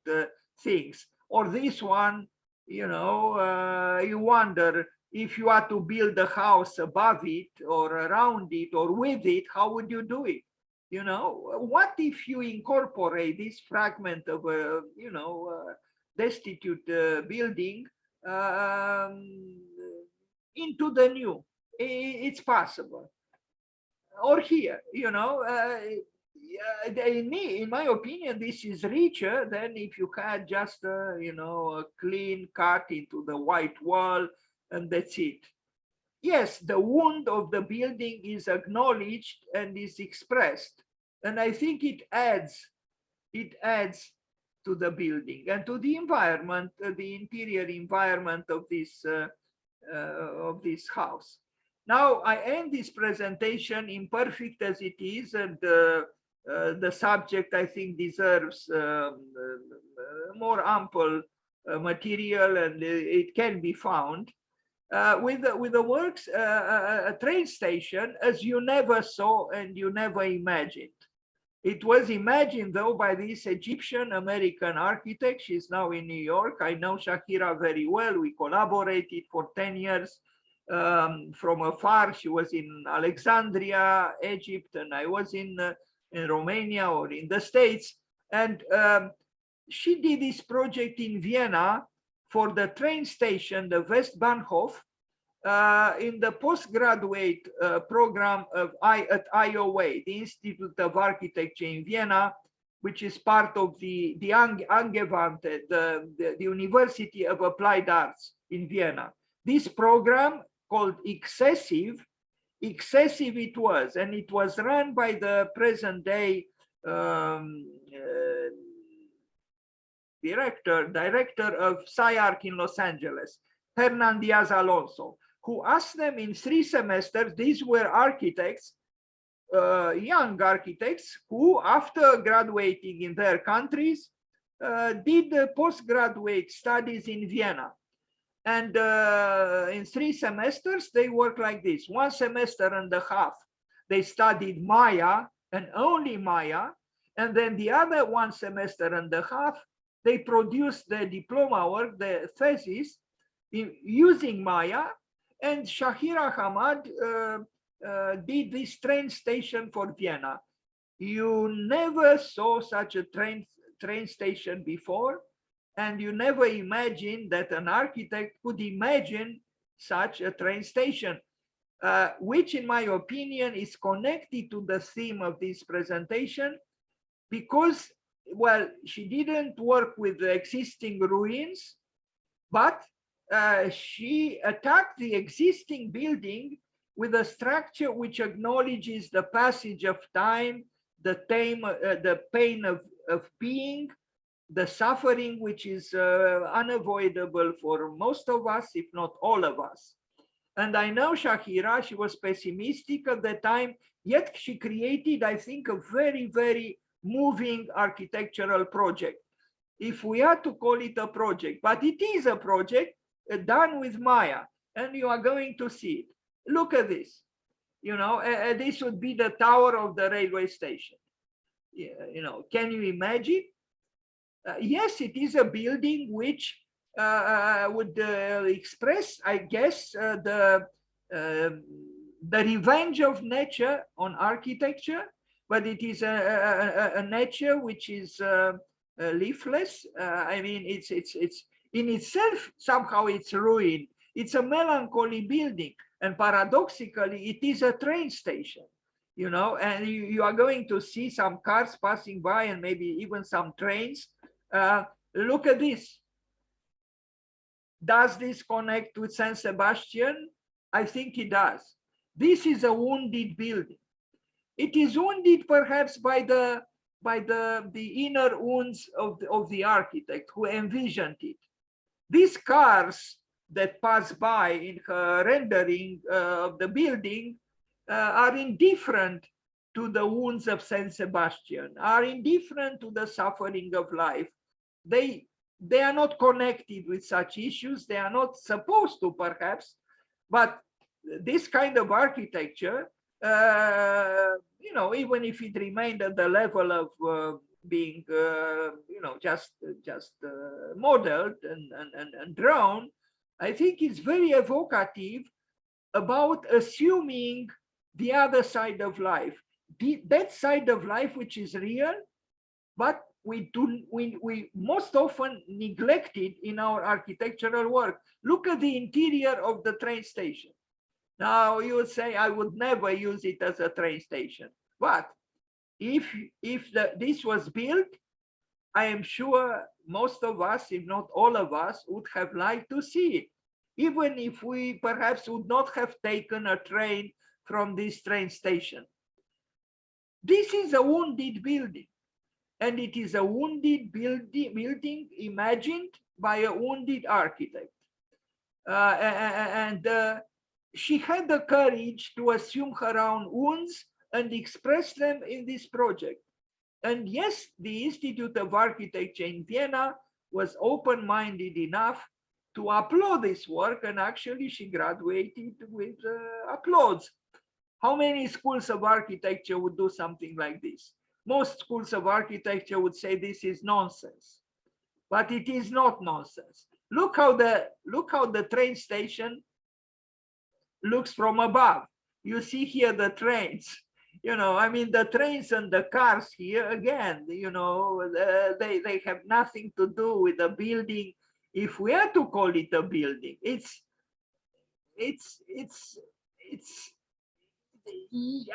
things. Or this one, you wonder, if you are to build a house above it or around it or with it, how would you do it? What if you incorporate this fragment of a, destitute building into the new? It's possible. Or here, in my opinion, this is richer than if you had just a clean cut into the white wall and that's it. Yes, the wound of the building is acknowledged and is expressed, and I think it adds to the building and to the environment, the interior environment of this house. Now I end this presentation, imperfect as it is, and the subject, I think, deserves more ample material, and it can be found with the works, a train station as you never saw and you never imagined. It was imagined, though, by this Egyptian-American architect. She's now in New York. I know Shahira very well. We collaborated for 10 years from afar. She was in Alexandria, Egypt, and I was in Romania or in the States. And she did this project in Vienna for the train station, the Westbahnhof, in the postgraduate program at IOA, the Institute of Architecture in Vienna, which is part of the Angewandte, the University of Applied Arts in Vienna. This program, called Excessive it was, and it was run by the present day director of SciArc in Los Angeles, Hernan Diaz Alonso, who asked them in 3 semesters. These were architects, young architects, who after graduating in their countries did postgraduate studies in Vienna. And in 3 semesters, they worked like this. 1 semester and a half, they studied Maya and only Maya. And then the other 1 semester and a half, they produced their diploma work, their thesis, using Maya. And Shahira Hamad did this train station for Vienna. You never saw such a train station before, and you never imagined that an architect could imagine such a train station, which in my opinion is connected to the theme of this presentation, because, well, she didn't work with the existing ruins, but she attacked the existing building with a structure which acknowledges the passage of time, the pain of being, the suffering which is unavoidable for most of us, if not all of us. And I know Shahira, she was pessimistic at the time, yet she created, I think, a very, very moving architectural project, if we are to call it a project. But it is a project done with Maya, and you are going to see it. Look at this. This would be the tower of the railway station. Can you imagine? Yes, it is a building which would express, I guess, the revenge of nature on architecture, but it is a nature which is leafless. I mean, it's in itself, somehow it's ruined. It's a melancholy building, and paradoxically, it is a train station. And you are going to see some cars passing by, and maybe even some trains. Look at this. Does this connect with San Sebastian? I think it does. This is a wounded building. It is wounded perhaps by the inner wounds of the architect who envisioned it. These cars, that pass by in her rendering of the building are indifferent to the wounds of Saint Sebastian, are indifferent to the suffering of life. They are not connected with such issues. They are not supposed to, perhaps, but this kind of architecture, even if it remained at the level of being, just modeled and drawn, I think it's very evocative about assuming the other side of life, that side of life which is real, but we most often neglect it in our architectural work. Look at the interior of the train station. Now you would say, I would never use it as a train station, but if this was built, I am sure most of us, if not all of us, would have liked to see it, even if we perhaps would not have taken a train from this train station. This is a wounded building, and it is a wounded building imagined by a wounded architect. She had the courage to assume her own wounds and express them in this project. And yes, the Institute of Architecture in Vienna was open-minded enough to applaud this work, and actually she graduated with applause. How many schools of architecture would do something like this? Most schools of architecture would say this is nonsense, but it is not nonsense. Look how the train station looks from above. You see here the trains. I mean, the trains and the cars here, again, they have nothing to do with the building. If we are to call it a building,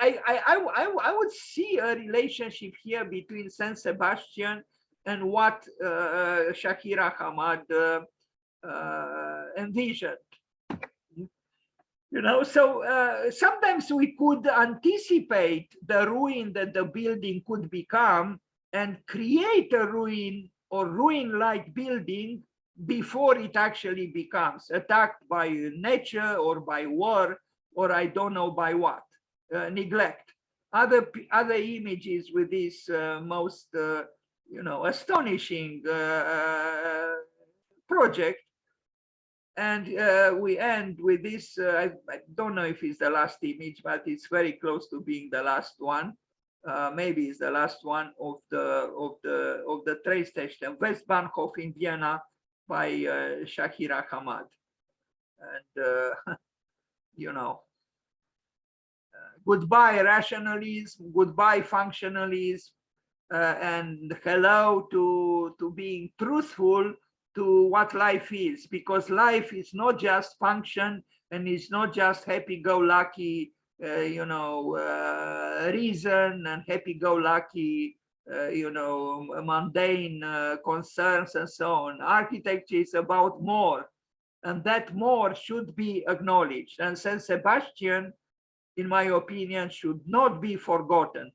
I would see a relationship here between Saint Sebastian and what Shakira Hamad envisioned. So sometimes we could anticipate the ruin that the building could become and create a ruin or ruin-like building before it actually becomes attacked by nature or by war, or I don't know by what, neglect. Other images with this most astonishing project. And we end with this. I don't know if it's the last image, but it's very close to being the last one. Maybe it's the last one of the train station, Westbahnhof in Vienna, by Shakira Hamad. And goodbye rationalism, goodbye functionalism, and hello to being truthful to what life is, because life is not just function and it's not just happy-go-lucky, reason and happy-go-lucky, mundane concerns and so on. Architecture is about more, and that more should be acknowledged. And Saint Sebastian, in my opinion, should not be forgotten.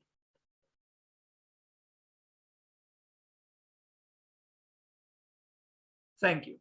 Thank you.